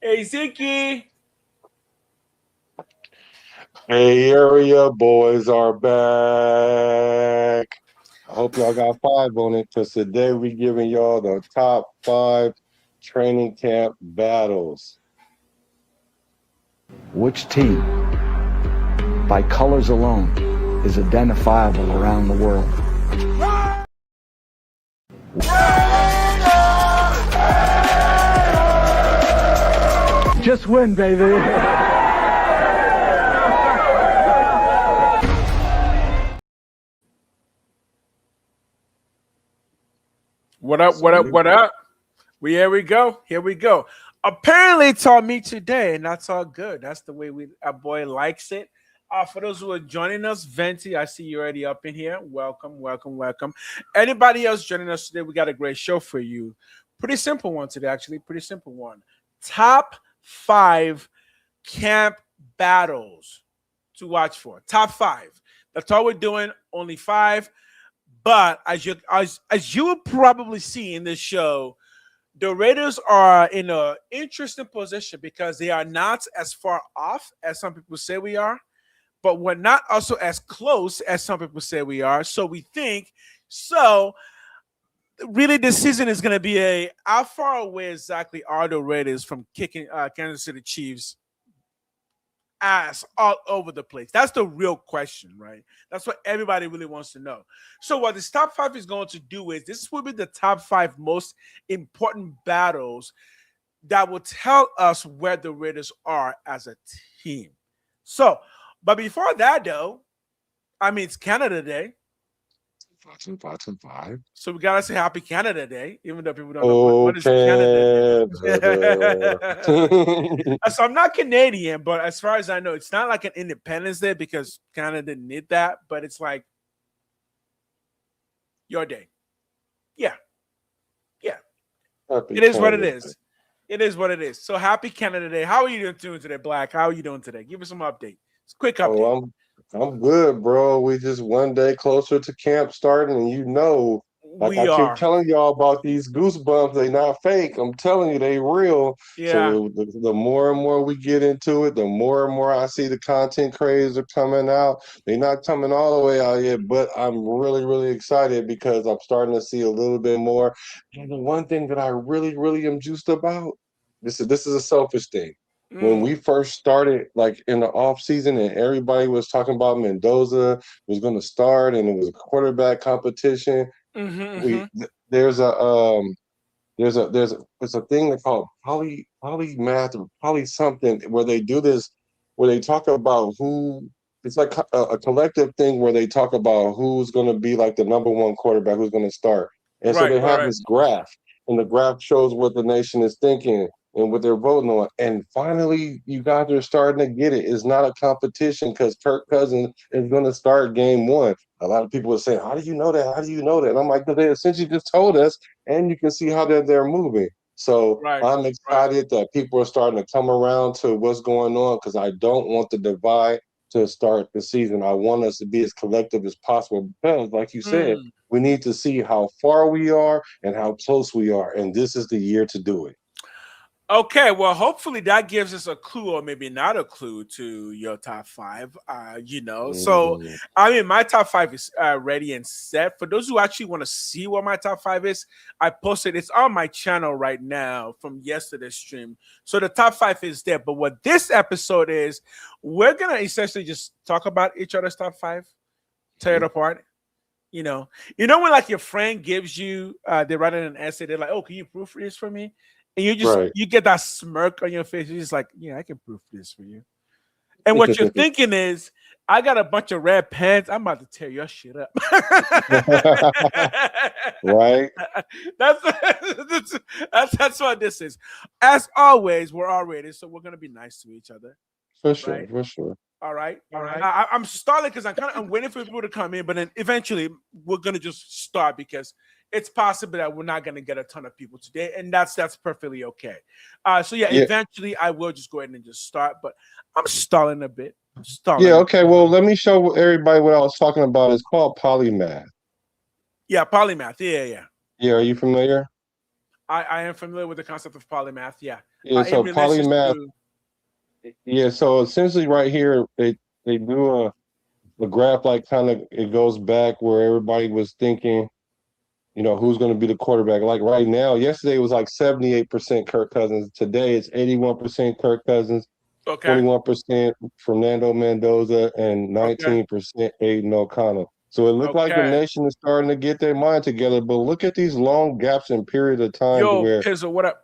Hey, Ziki. Hey, area boys are back. I hope y'all got five on it because today we giving y'all the top five training camp battles. Which team, by colors alone, is identifiable around the world? Just win, baby. What up? What up? What up? Here we go. Here we go. Apparently, it's all me today, and that's all good. That's the way our boy likes it. For those who are joining us, Venti, I see you already up in here. Welcome, welcome, welcome. Anybody else joining us today? We got a great show for you. Pretty simple one today, actually. Pretty simple one. Top five camp battles to watch for. Top five. That's all we're doing. Only five. But as you will probably see in this show, the Raiders are in an interesting position because they are not as far off as some people say we are, but we're not also as close as some people say we are. So we think so. Really, this season is going to be how far away exactly are the Raiders from kicking Kansas City Chiefs ass all over the place? That's the real question, right? That's what everybody really wants to know. So what this top five is going to do is this will be the top five most important battles that will tell us where the Raiders are as a team. So, but before that though, I mean, it's Canada Day. Five. So we gotta say Happy Canada Day, even though people don't know what is Canada Day. So I'm not Canadian, but as far as I know, it's not like an Independence Day because Canada didn't need that, but it's like your day. Yeah. Yeah. It is what it is. It is what it is. So happy Canada Day. How are you doing today, Black? How are you doing today? Give us some update. It's a quick update. Oh, I'm good, bro. We just one day closer to camp starting, and like I keep telling y'all about these goosebumps, they not fake. I'm telling you, they real. Yeah. So the more and more we get into it, the more and more I see the content creators are coming out. They're not coming all the way out yet, but I'm really, really excited because I'm starting to see a little bit more. And the one thing that I really, really am juiced about, this is a selfish thing. When we first started, like in the off season, and everybody was talking about Mendoza was going to start, and it was a quarterback competition. There's a thing they call polymath or poly something where they do this, where they talk about who. It's like a collective thing where they talk about who's going to be like the number one quarterback, who's going to start, and so they have this graph, and the graph shows what the nation is thinking and what they're voting on. And finally, you guys are starting to get it. It's not a competition because Kirk Cousins is going to start game one. A lot of people are saying, how do you know that? How do you know that? And I'm like, they essentially just told us, and you can see how they're moving. So I'm excited that people are starting to come around to what's going on because I don't want the divide to start the season. I want us to be as collective as possible because, like you said, we need to see how far we are and how close we are. And this is the year to do it. Okay, well, hopefully that gives us a clue, or maybe not a clue, to your top five. So I mean, my top five is ready and set. For those who actually want to see what my top five is, I posted it's on my channel right now from yesterday's stream. So the top five is there. But what this episode is, we're gonna essentially just talk about each other's top five, tear it apart. You know when like your friend gives you, they write in an essay, they're like, "Oh, can you proofread this for me?" And you get that smirk on your face. You're just like, yeah, I can proof this for you. And what you're thinking is, I got a bunch of red pens. I'm about to tear your shit up. Right. That's what this is. As always, we're all ready, so we're gonna be nice to each other. For sure. All right. I'm starting because I'm waiting for people to come in, but then eventually we're gonna just start because it's possible that we're not gonna get a ton of people today, and that's perfectly okay. So eventually I will just go ahead and just start, but I'm stalling a bit. Yeah. Okay. Well, let me show everybody what I was talking about. It's called polymath. Yeah, polymath. Yeah. Yeah. Are you familiar? I am familiar with the concept of polymath. Yeah. Yeah, so In relation polymath. to Yeah, so essentially, right here, they do a graph like kind of it goes back where everybody was thinking, who's going to be the quarterback. Like right now, yesterday it was like 78% Kirk Cousins. Today it's 81% Kirk Cousins, okay, 21% Fernando Mendoza, and okay, 19% Aiden O'Connell. So it looked like the okay. nation is starting to get their mind together. But look at these long gaps in period of times Yo, where Pizzle, what up?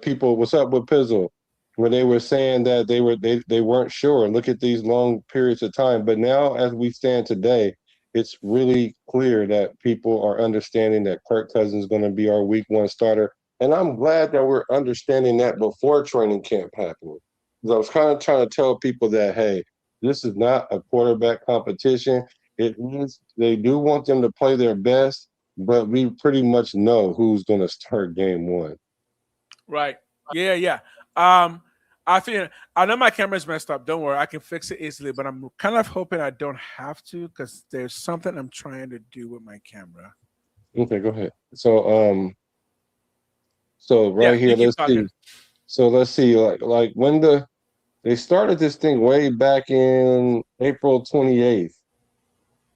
people, what's up with Pizzle? Where they were saying that they weren't sure. Look at these long periods of time. But now, as we stand today, it's really clear that people are understanding that Kirk Cousins is going to be our week 1 starter. And I'm glad that we're understanding that before training camp happened. Because I was kind of trying to tell people that, hey, this is not a quarterback competition. It is, they do want them to play their best, but we pretty much know who's going to start game 1. Right. Yeah. I know my camera's messed up. Don't worry, I can fix it easily. But I'm kind of hoping I don't have to because there's something I'm trying to do with my camera. Okay, go ahead. So Yeah, right you here, keep let's see. talking. So let's see, like when they started this thing way back in April 28th.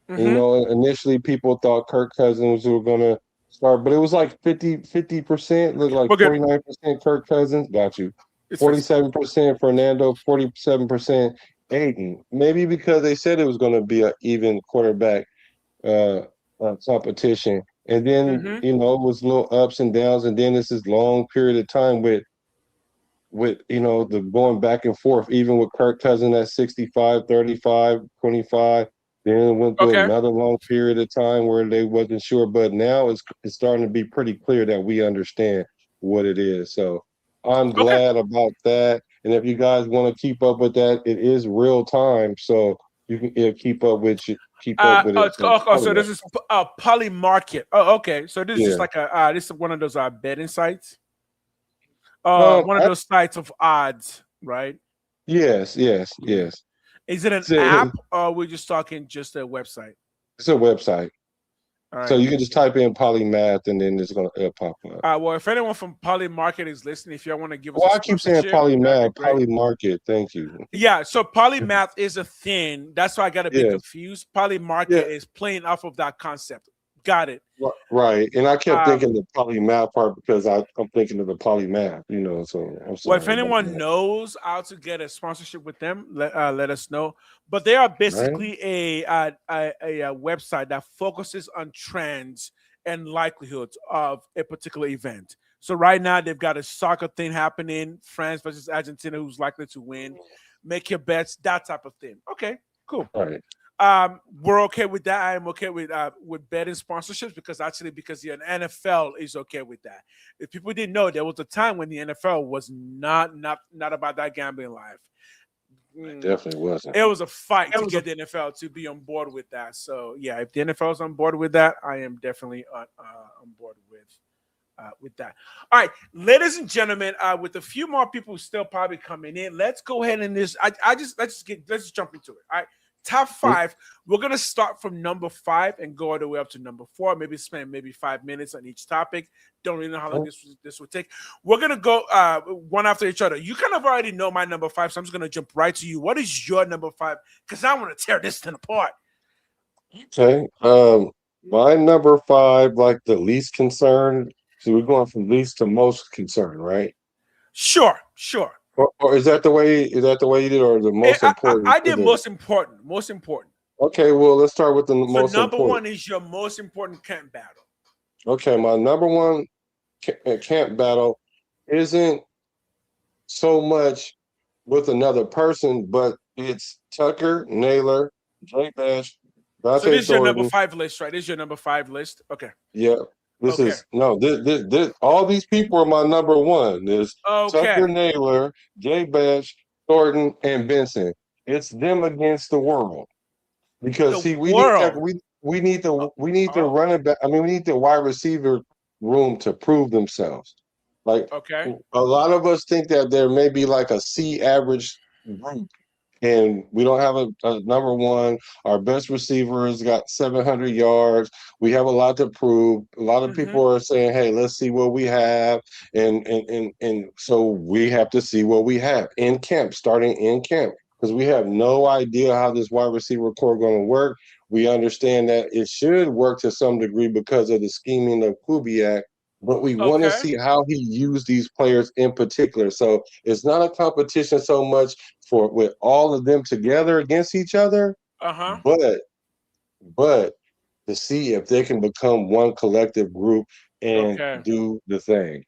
Mm-hmm. Initially people thought Kirk Cousins were gonna start, but it was like 50%, look like We're good. 49% Kirk Cousins, got you. It's fixed. 47% Fernando, 47% Aiden. Maybe because they said it was gonna be an even quarterback uh, competition. And then, Mm-hmm. it was little ups and downs, and then this is long period of time with the going back and forth, even with Kirk Cousins at 65, 35, 25. Then went through Okay. another long period of time where they wasn't sure, but now it's starting to be pretty clear that we understand what it is. So I'm Okay. glad about that. And if you guys want to keep up with that, it is real time, so you can keep up with it. So this is Poly Market. Oh, okay. So this is just Yeah. like this is one of those betting sites. Um, One of I- those sites of odds, right? yes. Is it an It's a, app or we're just talking just a website? it's a website. All So right. you can just type in polymath and then it'll pop up. Well, if anyone from Poly Market is listening, if y'all want to give us Well, a I keep saying sponsorship, that'd polymath, be great. polymarket. Thank you. Yeah, so polymath is a thing. That's why I got a bit Yes. confused. Polymarket Yeah. is playing off of that concept. Got it. Right. And I kept thinking the polymath part because I'm thinking of the polymath, so I'm sorry. Well, if anyone knows how to get a sponsorship with them, let us know. But they are basically a website that focuses on trends and likelihoods of a particular event. So right now they've got a soccer thing happening, France versus Argentina, who's likely to win. Make your bets, that type of thing. Okay, cool. All right. We're okay with that. I am okay with betting sponsorships because the NFL is okay with that. If people didn't know, there was a time when the NFL was not about that gambling life. It definitely wasn't. It was a fight to get the NFL to be on board with that. So yeah, if the NFL is on board with that, I am definitely on board with that. All right, ladies and gentlemen, with a few more people still probably coming in, let's go ahead and let's just jump into it. All right. Top 5. We're gonna start from number 5 and go all the way up to number 4. Maybe spend 5 minutes on each topic. Don't really know how long this will take. We're gonna go one after each other. You kind of already know my number 5, so I'm just gonna jump right to you. What is your number 5? Because I want to tear this thing apart. Okay. My number 5, like the least concerned. So we're going from least to most concerned, right? Sure. Or is that the way you did, or the most important? I did most important. Okay, well, let's start with the most number important. 1 is your most important camp battle. Okay, my number 1 camp battle isn't so much with another person, but it's Tucker, Naylor, Jay Bash, Dante So this is your number Thornton. 5 list, right? This is your number 5 list. Okay. Yeah. This all these people are my number 1. There's Tucker, Naylor, Jay Bash, Thornton, and Benson. It's them against the world. Because we need the running back. I mean, we need the wide receiver room to prove themselves. Like a lot of us think that there may be like a C average group and we don't have a number one. Our best receivers got 700 yards. We have a lot to prove. A lot of Mm-hmm. people are saying, "Hey, let's see what we have," and so we have to see what we have in camp, starting in camp, because we have no idea how this wide receiver core going to work. We understand that it should work to some degree because of the scheming of Kubiak, but we want to Okay. see how he used these players in particular. So it's not a competition so much for with all of them together against each other, Uh-huh. but to see if they can become one collective group and Okay. do the thing.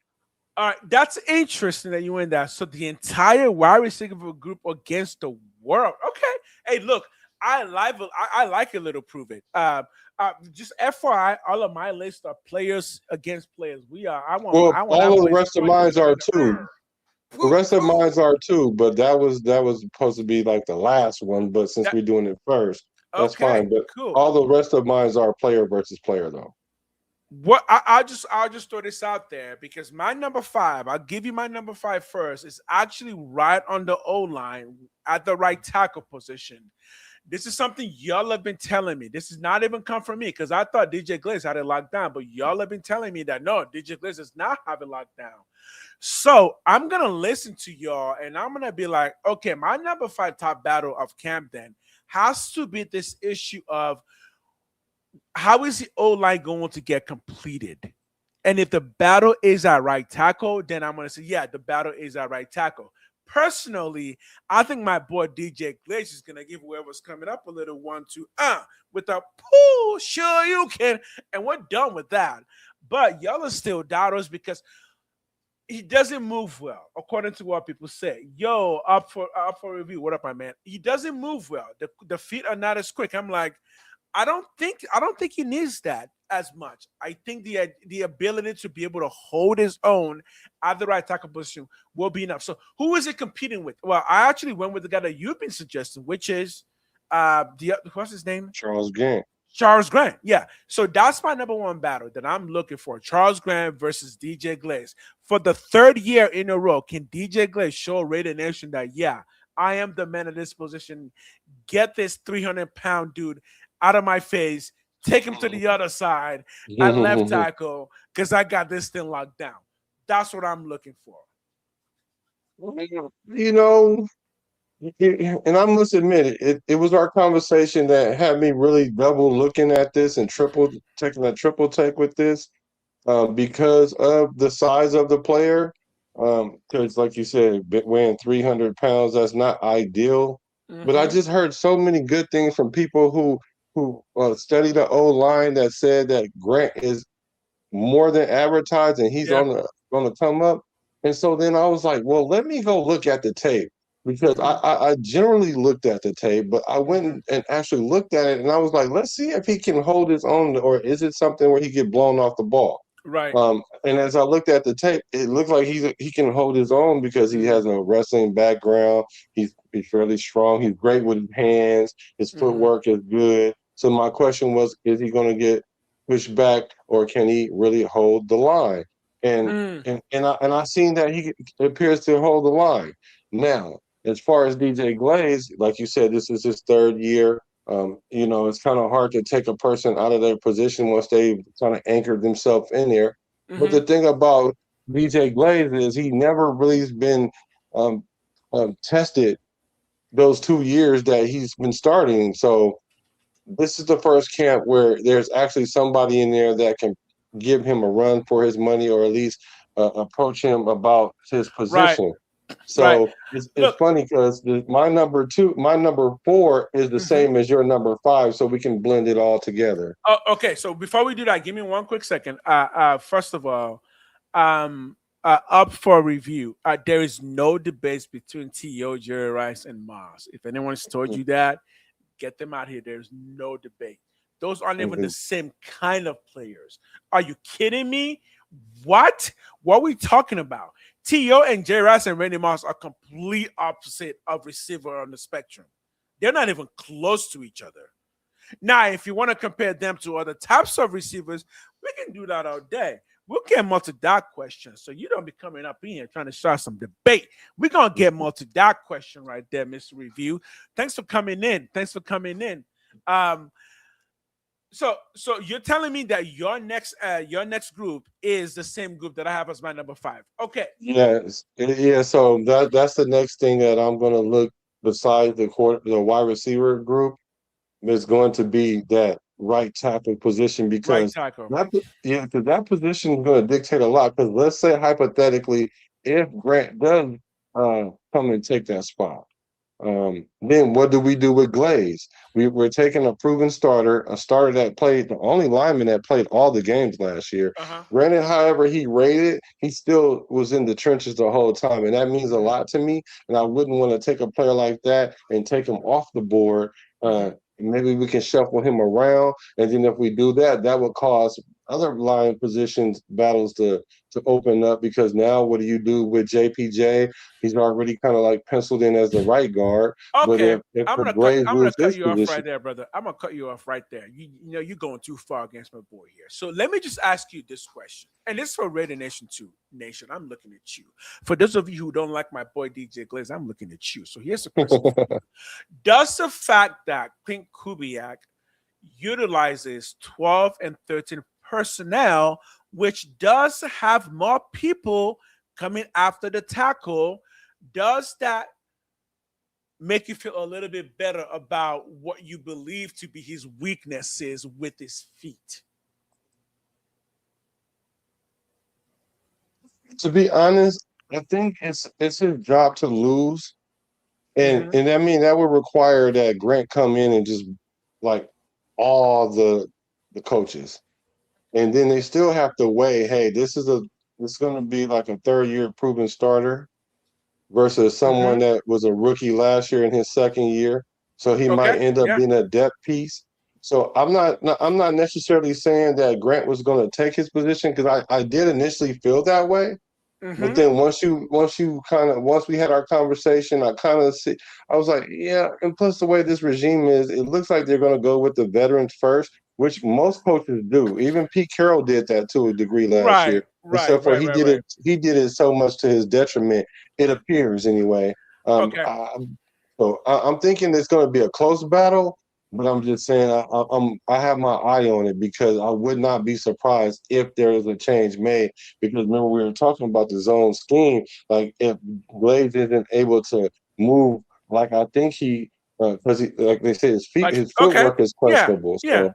All right, that's interesting that you went that. So the entire wide receiver group against the world. Okay. Hey, look, I like a little prove it. Just FYI, all of my list are players against players. Well, I want our all of the boys rest of going mine are together. too. The Woo, rest of woo. mine are too, but that was supposed to be like the last one. But since That we're doing it first, that's okay, fine. But cool. all the rest of mine are player versus player, though. What I'll just throw this out there because my number 5, I'll give you my number 5 first, is actually right on the O line at the right tackle position. This is something y'all have been telling me. This is not even come from me because I thought DJ Glaze had it locked down, but y'all have been telling me that no, DJ Glaze does not have it locked down. So I'm gonna listen to y'all and I'm gonna be like, okay, my number 5 top battle of Camden has to be this issue of how is the O line going to get completed? And if the battle is at right tackle, then I'm going to say, yeah, the battle is at right tackle. Personally, I think my boy DJ Glaze is going to give whoever's coming up a little 1-2 with a pull, sure you can. And we're done with that. But y'all are still doubters because he doesn't move well, according to what people say. Yo, up for review. What up, my man? He doesn't move well. The feet are not as quick. I'm like, I don't think he needs that as much. I think the ability to be able to hold his own at the right tackle position will be enough. So who is it competing with? Well, I actually went with the guy that you've been suggesting, which is what's his name? Charles Gant. Charles Grant. Yeah. So that's my number 1 battle that I'm looking for. Charles Grant versus DJ Glaze. For the 3rd year in a row, can DJ Glaze show Raider Nation that, yeah, I am the man of this position. Get this 300-pound dude out of my face. Take him to the other side at left tackle because I got this thing locked down. That's what I'm looking for. You know, and I must admit, it was our conversation that had me really double looking at this and taking a triple take with this because of the size of the player. Because, like you said, weighing 300 pounds, that's not ideal. But I Mm-hmm. just heard so many good things from people who study the O line that said that Grant is more than advertised and he's Yeah. on the come up. And so then I was like, well, let me go look at the tape because Mm-hmm. I generally looked at the tape, but I Mm-hmm. went and actually looked at it and I was like, let's see if he can hold his own or is it something where he get blown off the ball. Right. And as I looked at the tape, it looked like he can hold his own because he has a wrestling background. He's fairly strong. He's great with his hands. His Mm-hmm. footwork is good. So my question was, is he going to get pushed back or can he really hold the line? And Mm. I seen that he appears to hold the line. Now, as far as DJ Glaze, like you said, this is his 3rd year. It's kind of hard to take a person out of their position once they kind of anchored themselves in there. But Mm-hmm. the thing about DJ Glaze is he never really has been um, tested those 2 years that he's been starting. So this is the first camp where there's actually somebody in there that can give him a run for his money or at least approach him about his Right. position. Right. So it's Look. funny because my number 4 is the Mm-hmm. same as your number 5, so we can blend it all together. Oh, okay. So before we do that, give me one quick second. First of all, up for review. There is no debate between T.O., Jerry Rice, and Mars. If anyone's told you that, get them out here. There's no debate. Those aren't even the Mhm. same kind of players. Are you kidding me? What? What are we talking about? T.O. and Jerry Rice and Randy Moss are complete opposite of receiver on the spectrum. They're not even close to each other. Now, if you want to compare them to other types of receivers, we can do that all day. We'll get multi-dot questions. So you don't be coming up in here trying to start some debate. We're going to get multi-dot question right there, Mr. Review. Thanks for coming in. So you're telling me that your next group is the same group that I have as my number 5. Okay. Yes, yeah. So that's the next thing that I'm going to look beside the wide receiver group is going to be that right tackle position Right because tackle. because that position is going to dictate a lot. Because let's say hypothetically, if Grant does come and take that spot, then what do we do with Glaze? We're taking a proven starter, a starter that played the only lineman that played all the games last year. Granted, however, he rated, he still was in the trenches the whole time, and that means a lot to me. And I wouldn't want to take a player like that and take him off the board. Maybe we can shuffle him around, and then if we do that, that would cause other line positions battles to open up because now what do you do with JPJ? He's already kind of like penciled in as the right guard. Okay, But if I'm gonna cut you off right there, brother. I'm gonna cut you off right there. You know you're going too far against my boy here. So let me just ask you this question, and this is for Raider Nation too. Nation, I'm looking at you. For those of you who don't like my boy DJ Glaze, I'm looking at you. So here's the question: does the fact that Clint Kubiak utilizes 12 and 13 personnel, which does have more people coming after the tackle, does that make you feel a little bit better about what you believe to be his weaknesses with his feet? To be honest, I think it's his job to lose. And I mean that would require that Grant come in and just like all the coaches. And then they still have to weigh, hey, this is going to be like a 3rd-year proven starter versus someone that was a rookie last year in his 2nd year. So he might end up being a depth piece. So I'm not necessarily saying that Grant was going to take his position because I did initially feel that way. But then once we had our conversation, I was like, yeah. And plus the way this regime is, it looks like they're going to go with the veterans first, which most coaches do. Even Pete Carroll did that to a degree last year. Except for he did it so much to his detriment. It appears anyway. I'm thinking it's going to be a close battle. But I'm just saying I have my eye on it because I would not be surprised if there is a change made. Because remember we were talking about the zone scheme. Like if Glaze isn't able to move, like I think because like they say his footwork is questionable. Yeah.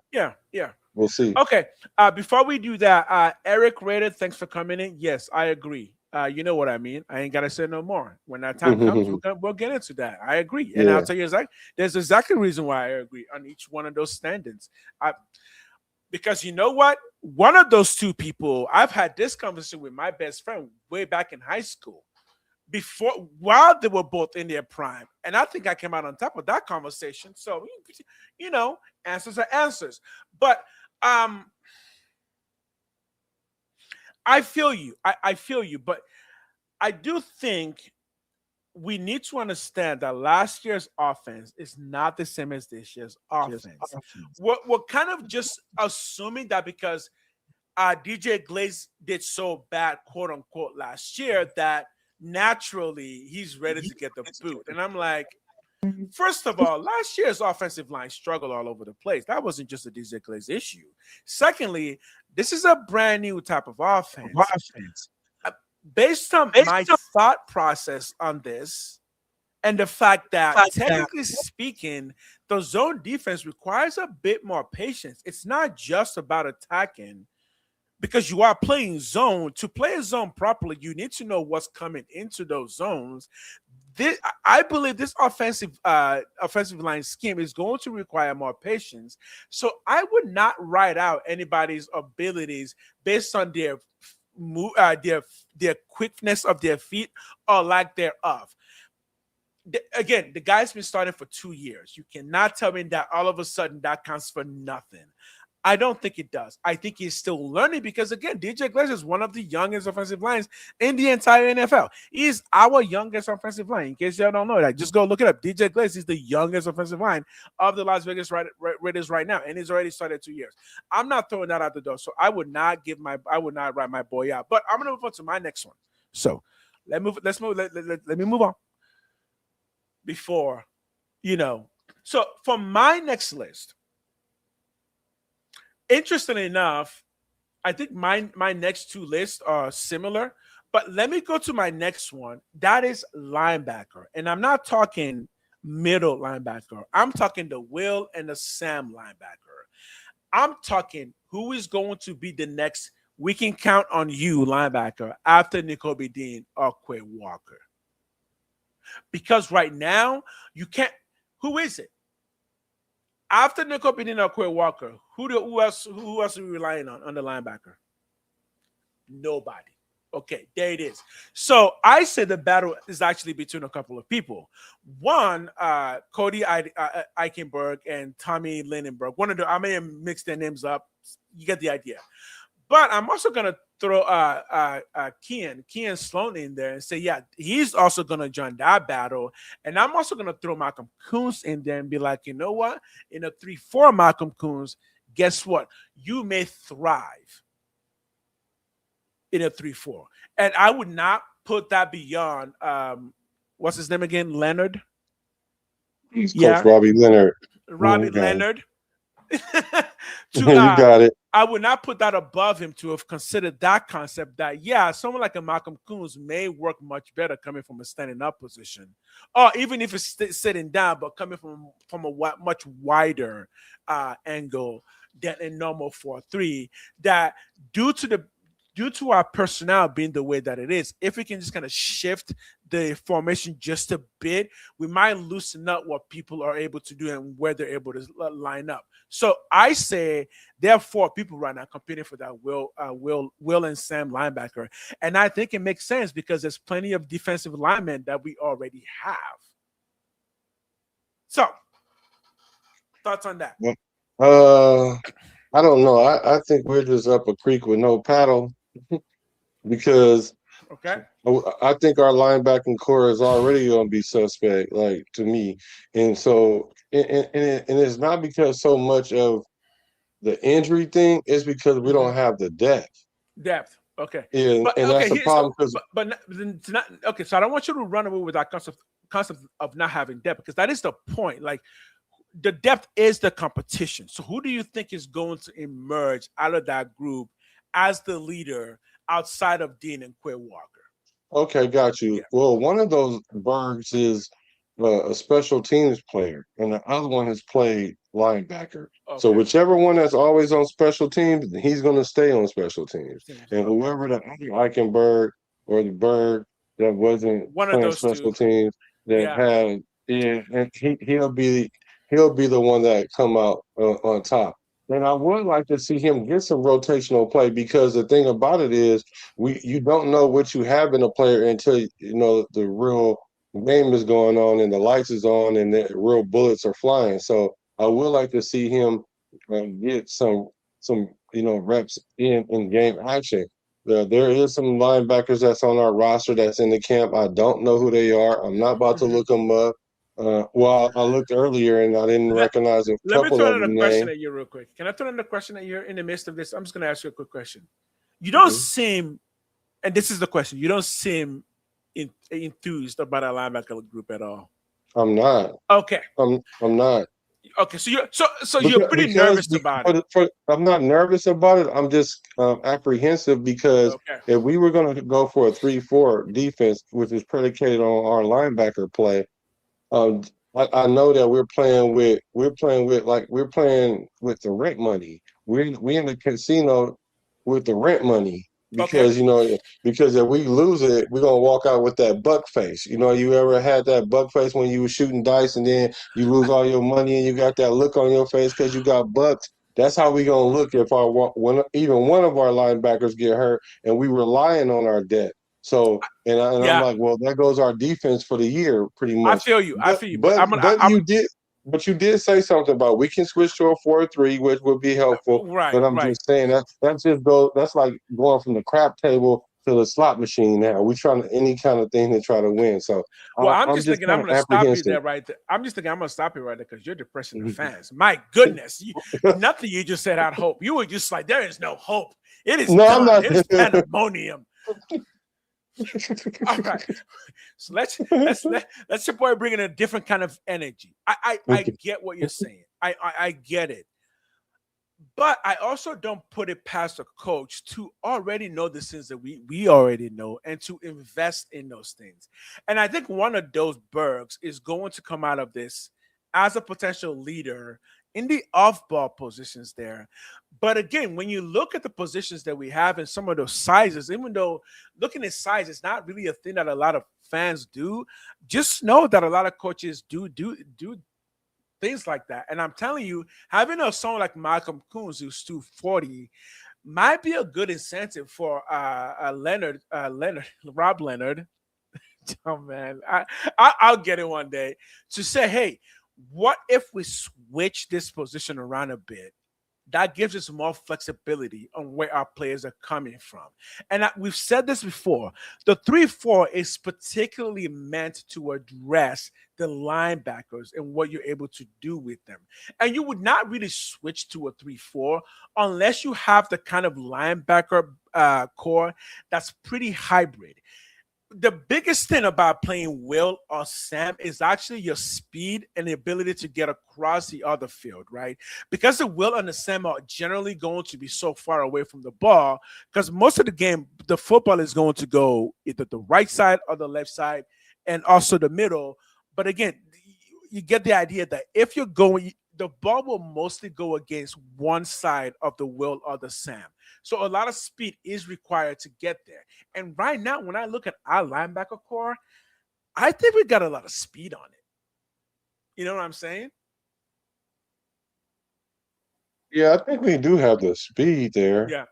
We'll see. Okay. Before we do that, Eric Rated, thanks for coming in. Yes, I agree. You know what I mean. I ain't gotta say no more. When that time comes, we'll get into that. I agree, and I'll tell you there's exactly a reason why I agree on each one of those standings. Because you know what, one of those two people, I've had this conversation with my best friend way back in high school, while they were both in their prime, and I think I came out on top of that conversation. So you know, answers are answers, but I feel you. I feel you, but I do think we need to understand that last year's offense is not the same as this year's offense. We're kind of just assuming that because DJ Glaze did so bad, quote unquote, last year, that naturally he's ready to get the boot. And I'm like, first of all, last year's offensive line struggled all over the place. That wasn't just a DJ Glaze issue. Secondly, this is a brand new type of offense. Based on my thought process on this, and the fact that technically speaking, the zone defense requires a bit more patience. It's not just about attacking, because you are playing zone. To play a zone properly, you need to know what's coming into those zones. I believe this offensive line scheme is going to require more patience. So I would not write out anybody's abilities based on their quickness of their feet or lack thereof. Again, the guy's been starting for 2 years. You cannot tell me that all of a sudden that counts for nothing. I don't think it does. I think he's still learning because, again, DJ Glazer is one of the youngest offensive lines in the entire NFL. He is our youngest offensive line. In case y'all don't know that, just go look it up. DJ Glazer is the youngest offensive line of the Las Vegas Raiders right now, and he's already started 2 years. I'm not throwing that out the door, so I would not write my boy out. But I'm gonna move on to my next one. So let me move on before, So for my next list, interestingly enough, I think my next two lists are similar, but let me go to my next one. That is linebacker. And I'm not talking middle linebacker. I'm talking the Will and the Sam linebacker. I'm talking who is going to be the next we can count on you linebacker after Nakobe Dean or Quay Walker. Because right now, you can't. Who is it? After Nakobe Dean or Quay Walker, who else are we relying on the linebacker? Nobody. Okay, there it is. So I say the battle is actually between a couple of people. One, Cody Eichenberg and Tommy Lindenberg. I may have mixed their names up. You get the idea. But I'm also going to throw Kean Sloan in there and say, yeah, he's also going to join that battle. And I'm also going to throw Malcolm Koonce in there and be like, you know what? In a 3-4 Malcolm Koonce, guess what? You may thrive in a 3-4. And I would not put that beyond, what's his name again? Leonard? Coach Robbie Leonard. Robbie Leonard. You got it. I would not put that above him to have considered that concept that, yeah, someone like a Malcolm Koonce may work much better coming from a standing up position, or even if it's sitting down, but coming from a much wider angle than a normal 4-3. That due to our personnel being the way that it is, if we can just kind of shift the formation just a bit, we might loosen up what people are able to do and where they're able to line up. So I say there are 4 people right now competing for that Will and Sam linebacker. And I think it makes sense because there's plenty of defensive linemen that we already have. So, thoughts on that? I don't know. I think we're just up a creek with no paddle. Because I think our linebacking core is already going to be suspect, like, to me. And so, and it's not because so much of the injury thing, it's because we don't have the depth. Okay. And that's the problem. Okay, so I don't want you to run away with that concept of not having depth, because that is the point. Like, the depth is the competition. So who do you think is going to emerge out of that group as the leader outside of Dean and Quay Walker? Okay, got you. Yeah. Well, one of those Bergs is a special teams player, and the other one has played linebacker. Okay. So whichever one that's always on special teams, he's going to stay on special teams. And whoever the other Eichenberg or the Berg that wasn't playing special teams that had, and he'll be the one that come out on top. And I would like to see him get some rotational play, because the thing about it is you don't know what you have in a player until the real game is going on and the lights is on and the real bullets are flying. So I would like to see him get some reps in game action. There is some linebackers that's on our roster that's in the camp. I don't know who they are. I'm not about to look them up. Well, I looked earlier and I didn't recognize a couple of them. Let me throw in a question at you real quick. Can I throw in a question at you in the midst of this? I'm just going to ask you a quick question. You don't seem, and this is the question, you don't seem enthused about our linebacker group at all. I'm not. Okay. I'm not. Okay, so you're pretty nervous about it. I'm not nervous about it. I'm just apprehensive, because if we were going to go for a 3-4 defense, which is predicated on our linebacker play, I know that we're playing with the rent money. We're in the casino with the rent money, because because if we lose it, we're gonna walk out with that buck face. You ever had that buck face when you were shooting dice and then you lose all your money and you got that look on your face because you got bucked? That's how we gonna look if even one of our linebackers get hurt and we relying on our debt. So I'm like, well, there goes our defense for the year, pretty much. I feel you. But But you did say something about we can switch to a 4-3, which would be helpful. Right, But I'm right. just saying that's just go. That's like going from the crap table to the slot machine. Now we trying to any kind of thing to try to win. So Well, I'm I'm just just thinking I'm kind going of to stop you apprehensive. there right there. I'm just thinking I'm going to stop you right there because you're depressing the fans. My goodness. Nothing you just said had hope. You were just like, there is no hope. It is No, I'm done. not. It's pandemonium. All right. So let's your boy bring in a different kind of energy. I get what you're saying. I get it. But I also don't put it past a coach to already know the things that we already know and to invest in those things. And I think one of those Bergs is going to come out of this as a potential leader in the off-ball positions there. But again, when you look at the positions that we have in some of those sizes, even though looking at size is not really a thing that a lot of fans do, just know that a lot of coaches do things like that. And I'm telling you, having a someone like Malcolm Coons who's 240 might be a good incentive for Rob Leonard. Oh man, I'll get it one day to say, hey, what if we switch this position around a bit? That gives us more flexibility on where our players are coming from. And we've said this before. The 3-4 is particularly meant to address the linebackers and what you're able to do with them. And you would not really switch to a 3-4 unless you have the kind of linebacker core that's pretty hybrid. The biggest thing about playing Will or Sam is actually your speed and the ability to get across the other field, right? Because the Will and the Sam are generally going to be so far away from the ball, because most of the game, the football is going to go either the right side or the left side and also the middle. But again, you get the idea that if you're going, the ball will mostly go against one side of the Will or the Sam. So a lot of speed is required to get there. And right now, when I look at our linebacker core, I think we got a lot of speed on it. You know what I'm saying? Yeah, I think we do have the speed there. Yeah.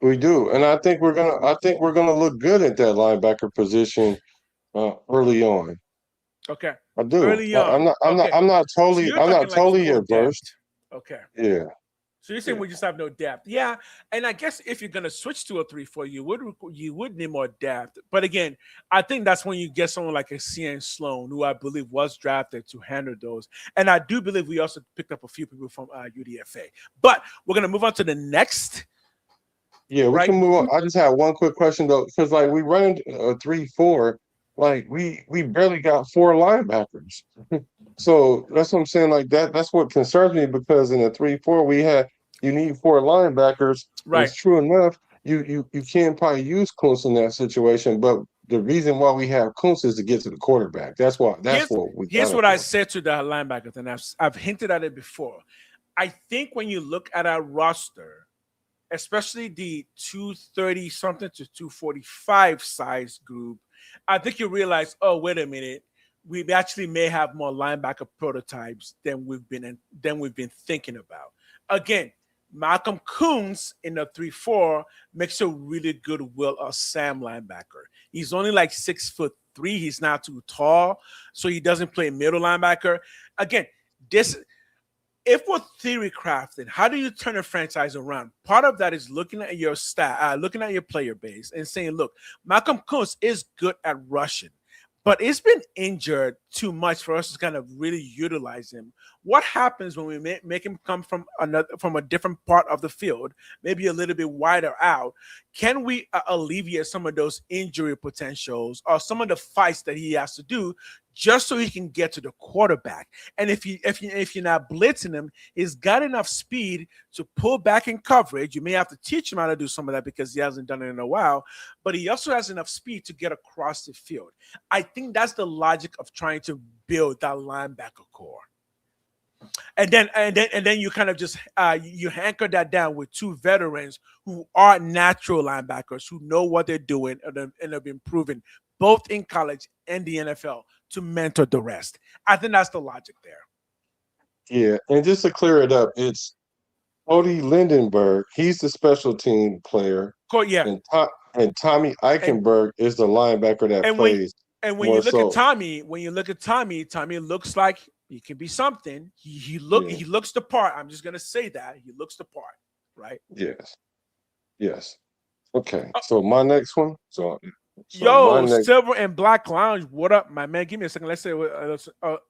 We do, and I think we're gonna look good at that linebacker position early on. Okay. I do. Early on. I'm not So you're talking like totally no adverse. depth. Okay. Yeah. So you're saying we just have no depth. Yeah. And I guess if you're gonna switch to a 3-4, you would need more depth. But again, I think that's when you get someone like a CN Sloan, who I believe was drafted to handle those. And I do believe we also picked up a few people from UDFA. But we're gonna move on to the next. Yeah, we can move on. I just have one quick question though, because like we run a 3-4, like we barely got 4 linebackers. So that's what I'm saying. Like that's what concerns me, because in a 3-4 you need 4 linebackers. Right. It's true enough. You can probably use Kuntz in that situation, but the reason why we have Kuntz is to get to the quarterback. Here's what I said to the linebackers, and I've hinted at it before. I think when you look at our roster, especially the 230 something to 245 size group, I think you realize, oh, wait a minute, we actually may have more linebacker prototypes than we've been thinking about. Again, Malcolm Coons in the 3-4 makes a really good Will or Sam linebacker. He's only like 6'3". He's not too tall, so he doesn't play middle linebacker. Again, if we're theory crafting, how do you turn a franchise around? Part of that is looking at your looking at your player base and saying, look, Malcolm Coons is good at rushing, but it's been injured too much for us to kind of really utilize him. What happens when we make him come from a different part of the field, maybe a little bit wider out? Can we alleviate some of those injury potentials or some of the fights that he has to do just so he can get to the quarterback? And if you're not blitzing him, he's got enough speed to pull back in coverage. You may have to teach him how to do some of that because he hasn't done it in a while, but he also has enough speed to get across the field. I think that's the logic of trying to build that linebacker core. And then you kind of just you anchor that down with 2 veterans who are natural linebackers who know what they're doing and have been proven both in college and the NFL to mentor the rest. I think that's the logic there. Yeah, and just to clear it up, it's Cody Lindenberg. He's the special team player. Yeah. And Tommy Eichenberg is the linebacker that plays. And when you look at Tommy, Tommy looks like He can be something. He Yeah. looks the part. I'm just gonna say that he looks the part, right? Yes. Yes. Okay. Uh, So my next one. So my Yo, next. Silver and Black Lounge, what up, my man? Give me a second. Let's say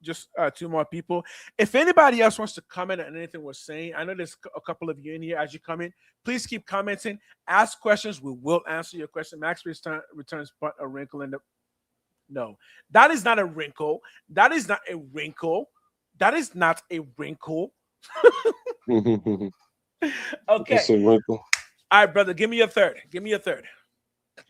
just two more people. If anybody else wants to comment on anything we're saying, I know there's a couple of you in here. As you come in, please keep commenting. Ask questions. We will answer your question. Max returns but a wrinkle in the. No, that is not a wrinkle. That is not a wrinkle. That is not a wrinkle. Okay. It's a wrinkle. All right, brother. Give me your third. Give me your third.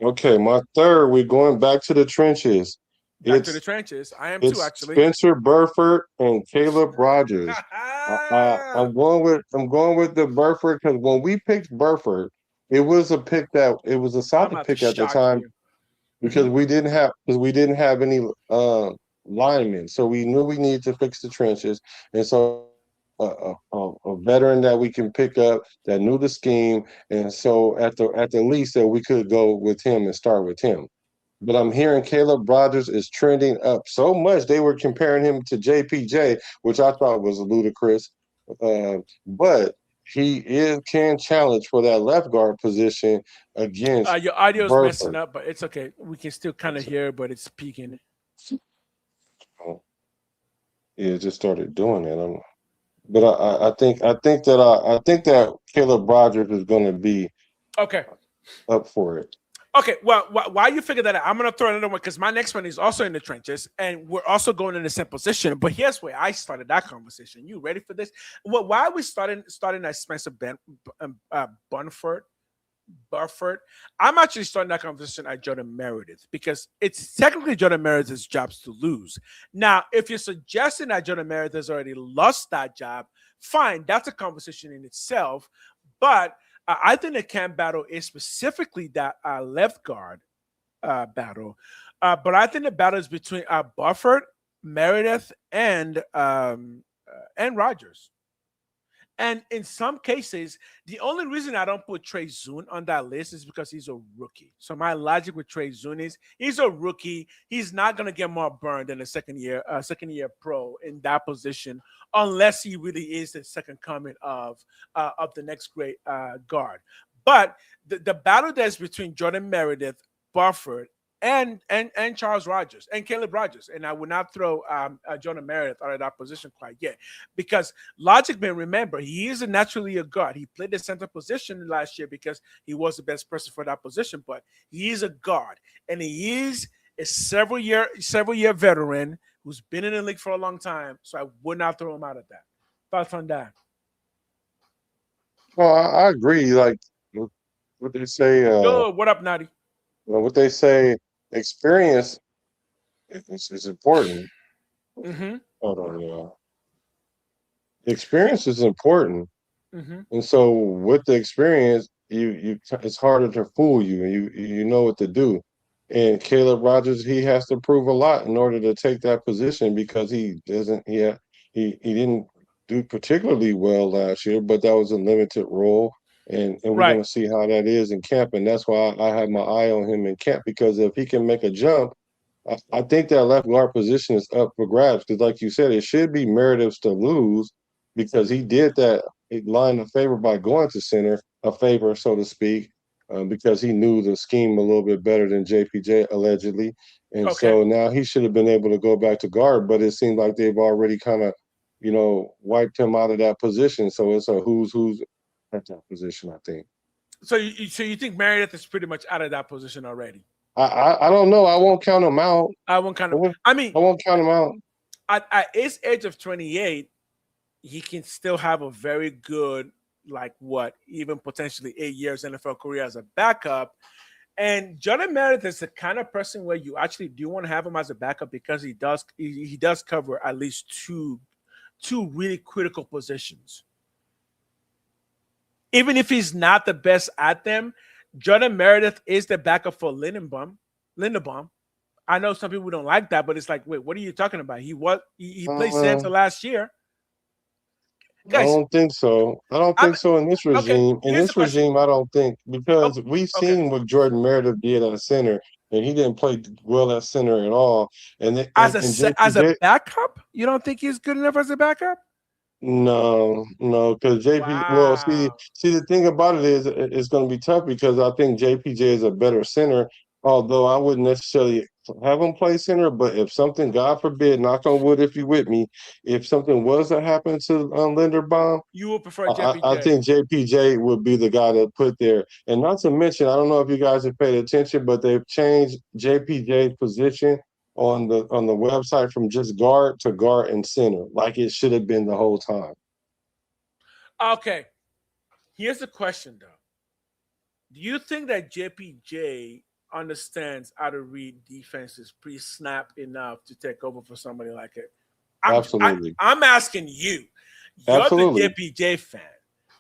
Okay, my third. We're going back to the trenches. Back to the trenches. I am too, It's actually. Spencer Burford and Caleb Rogers. I'm going with the Burford because when we picked Burford, it was a pick that it was a solid pick at the time because we didn't have any linemen, so we knew we needed to fix the trenches, and so a veteran that we can pick up that knew the scheme, and so at the least that we could go with him and start with him. But I'm hearing Caleb Rogers is trending up so much. They were comparing him to JPJ, which I thought was ludicrous. But he can challenge for that left guard position against your audio is Burford. messing up, but it's okay. We can still kind of hear, but it's peaking. Yeah, it just started doing it. But I think that Caleb Rogers is going to be Okay. up for it. Okay, well, while you figure that out, I'm going to throw another one because my next one is also in the trenches, and we're also going in the same position. But here's where I started that conversation. You ready for this? Well, why are we starting at Spencer Burford? I'm actually starting that conversation at Jordan Meredith because it's technically Jordan Meredith's jobs to lose. Now, if you're suggesting that Jordan Meredith has already lost that job, fine, that's a conversation in itself. But I think the camp battle is specifically that left guard battle. But I think the battle is between Burford, Meredith, and Rogers. And in some cases, the only reason I don't put Trey Zune on that list is because he's a rookie. So my logic with Trey Zune is he's a rookie. He's not going to get more burned than a second year pro in that position, unless he really is the second coming of the next great guard. But the battle that's between Jordan Meredith, Burford, and Charles Rogers and Caleb Rogers, and I would not throw Jordan Meredith out of that position quite yet, because logic, man, remember he is naturally a guard. He played the center position last year because he was the best person for that position, but he is a guard, and he is a several year veteran who's been in the league for a long time. So I would not throw him out of that. Thoughts on that? Well, I agree. Like what they say. Yo, what up, Natty? What they say. Experience is important. Mm-hmm. Hold on, y'all. Experience is important, and so with the experience, you it's harder to fool you, and you know what to do. And Caleb Rogers, he has to prove a lot in order to take that position because he didn't do particularly well last year, but that was a limited role. And we're going to see how that is in camp. And that's why I have my eye on him in camp, because if he can make a jump, I think that left guard position is up for grabs. Because like you said, it should be Meredith's to lose because he did that line of favor by going to center, a favor, so to speak, because he knew the scheme a little bit better than JPJ allegedly. And so now he should have been able to go back to guard, but it seems like they've already kind of, wiped him out of that position. So it's a who's at that position, I think. So you think Meredith is pretty much out of that position already? I don't know. I won't count him out. I won't count him. I won't count him out. At his age of 28, he can still have a very good, even potentially 8 years NFL career as a backup. And Jordan Meredith is the kind of person where you actually do want to have him as a backup because he does cover at least two really critical positions. Even if he's not the best at them, Jordan Meredith is the backup for Linderbaum. I know some people don't like that, but it's like, wait, what are you talking about? He played center last year. Guys, I don't think so. I don't think so in this regime. In this regime, I don't think, because we've seen what Jordan Meredith did at center, and he didn't play well at center at all. And as a backup, You don't think he's good enough as a backup? No, because JP. Well, see, Wow. the thing about it is, it's going to be tough because I think JPJ is a better center. Although I wouldn't necessarily have him play center, but if something, God forbid, knock on wood, if you with me, if something was to happen to Linderbaum, You would prefer I JPJ. think JPJ would be the guy to put there. And not to mention, I don't know if you guys have paid attention, but they've changed JPJ's position on the website from just guard to guard and center, like it should have been the whole time. Okay. Here's the question, though. Do you think that JPJ understands how to read defenses pre-snap enough to take over for somebody like it? Absolutely. I'm asking you. You're Absolutely. the JPJ fan.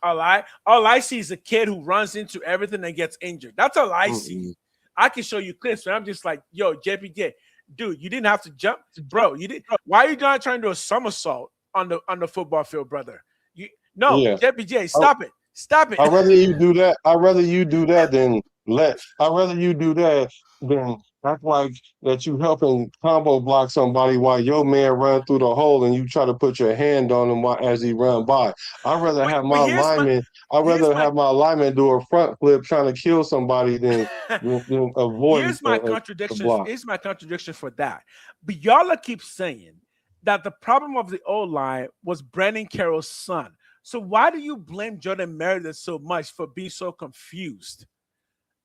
All right. All I see is a kid who runs into everything and gets injured. That's all I see. I can show you clips, and I'm just like, yo, JPJ, dude, you didn't have to jump, bro. You didn't. Why are you not trying to do a somersault on the football field, brother? JPJ, stop it. Stop it. I'd rather you do that. I'd rather you do that than act like that you helping combo block somebody while your man run through the hole and you try to put your hand on him as he run by. I'd rather have my lineman. I'd rather have my lineman do a front flip trying to kill somebody than avoid. Here's my contradiction. Here's my contradiction for that. But y'all keep saying that the problem of the O-line was Brandon Carroll's son. So why do you blame Jordan Meredith so much for being so confused?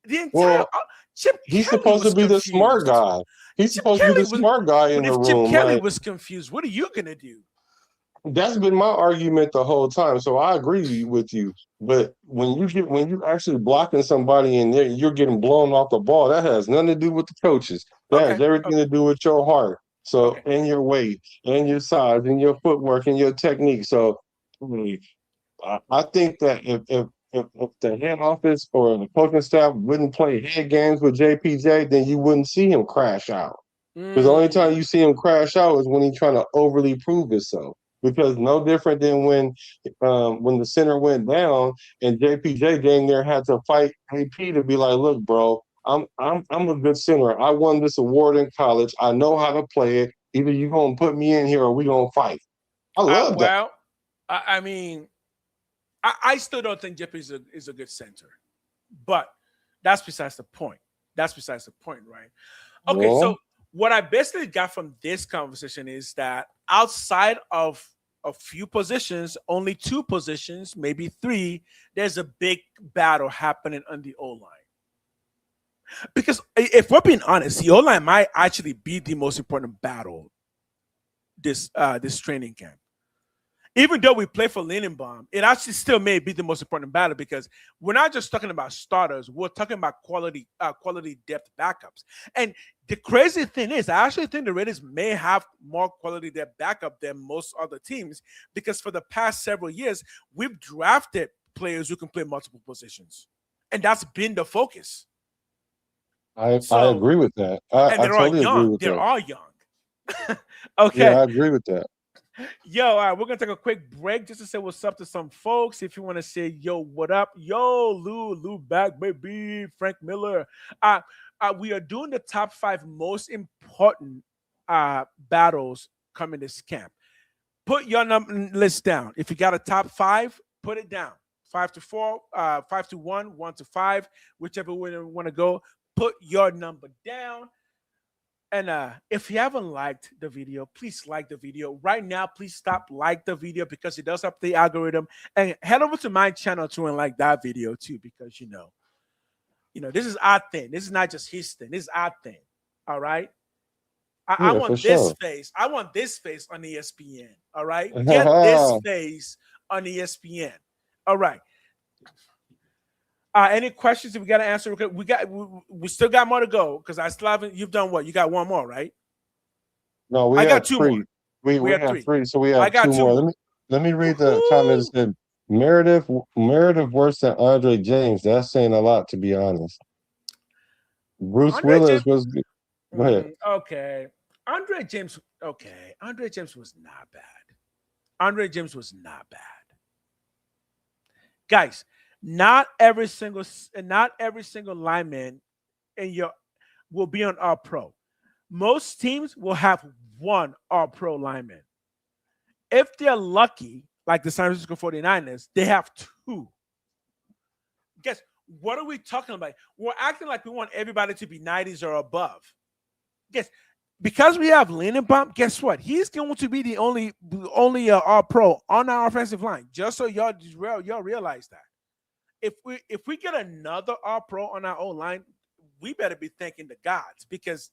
He's supposed to be the smart guy. He's supposed to be the smart guy in the room. Chip Kelly was confused. What are you gonna do? That's been my argument the whole time. So I agree with you. But when you actually blocking somebody in there, you're getting blown off the ball. That has nothing to do with the coaches. That has everything to do with your heart. So and your weight and your size and your footwork and your technique. So I think that if the head office or the coaching staff wouldn't play head games with JPJ, then you wouldn't see him crash out. Because the only time you see him crash out is when he's trying to overly prove himself. Because no different than when the center went down and JPJ game there had to fight AP to be like, look, bro, I'm a good center. I won this award in college. I know how to play it. Either you're gonna put me in here or we're gonna fight. I love that. Well, I mean, I still don't think Jeff is a good center, but that's besides the point. That's besides the point, right? Okay, so what I basically got from this conversation is that outside of a few positions, only 2 positions, maybe 3, there's a big battle happening on the O-line. Because if we're being honest, the O-line might actually be the most important battle this training camp. Even though we play for Lindenbaum, it actually still may be the most important battle because we're not just talking about starters. We're talking about quality depth backups. And the crazy thing is, I actually think the Raiders may have more quality depth backup than most other teams because for the past several years, we've drafted players who can play multiple positions. And that's been the focus. I agree with that. I totally agree with that. They're all young. Okay. Yeah, I agree with that. Yo, all right, we're gonna take a quick break just to say what's up to some folks. If you want to say, yo, what up? Yo, Lou back, baby. Frank Miller. We are doing the top 5 most important battles coming this camp. Put your list down. If you got a top 5, put it down. 5 to 4, 5 to 1, 1 to 5, whichever way you want to go. Put your number down. And if you haven't liked the video, please like the video. Right now, please stop like the video because it does up the algorithm. And head over to my channel too and like that video too because, you know, this is our thing. This is not just his thing. This is our thing. All right? I want this face. I want this face on ESPN. All right? Get this face on ESPN. All right. Any questions? If we got to answer, we still got more to go because I still haven't. You've done what? You got one more, right? No, I got 2 more. We have 3, so we have 2 more. Let me read the comment. It said Meredith worse than Andre James. That's saying a lot, to be honest. Bruce Willis was good. Go ahead. Okay, Andre James. Okay, Andre James was not bad. Andre James was not bad, guys. Not every single lineman will be on All Pro. Most teams will have 1 All Pro lineman. if they're lucky, like the San Francisco 49ers, they have 2. Guess what are we talking about? We're acting like we want everybody to be 90s or above. Guess because we have Lindenbaum, guess what? He's going to be the only All-Pro on our offensive line. Just so y'all realize that. If we get another All-Pro on our O-line, we better be thanking the gods, because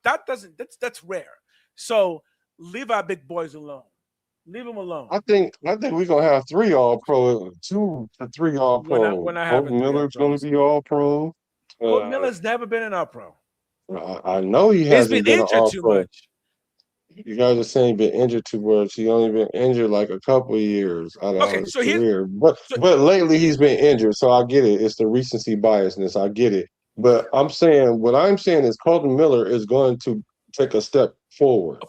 that's rare. So leave our big boys alone. Leave them alone. I think we're gonna have 3 All-Pro, 2 to 3 All-Pro. We're not having 3 Miller's gonna All-Pros. be All-Pro. Colt Miller's never been an All-Pro. I know he He's hasn't been been an injured too All-Pro. much. You guys are saying been injured too much. He only been injured like a couple of years out of his career. But lately he's been injured, so I get it. It's the recency biasness. I get it. But what I'm saying is Colton Miller is going to take a step forward.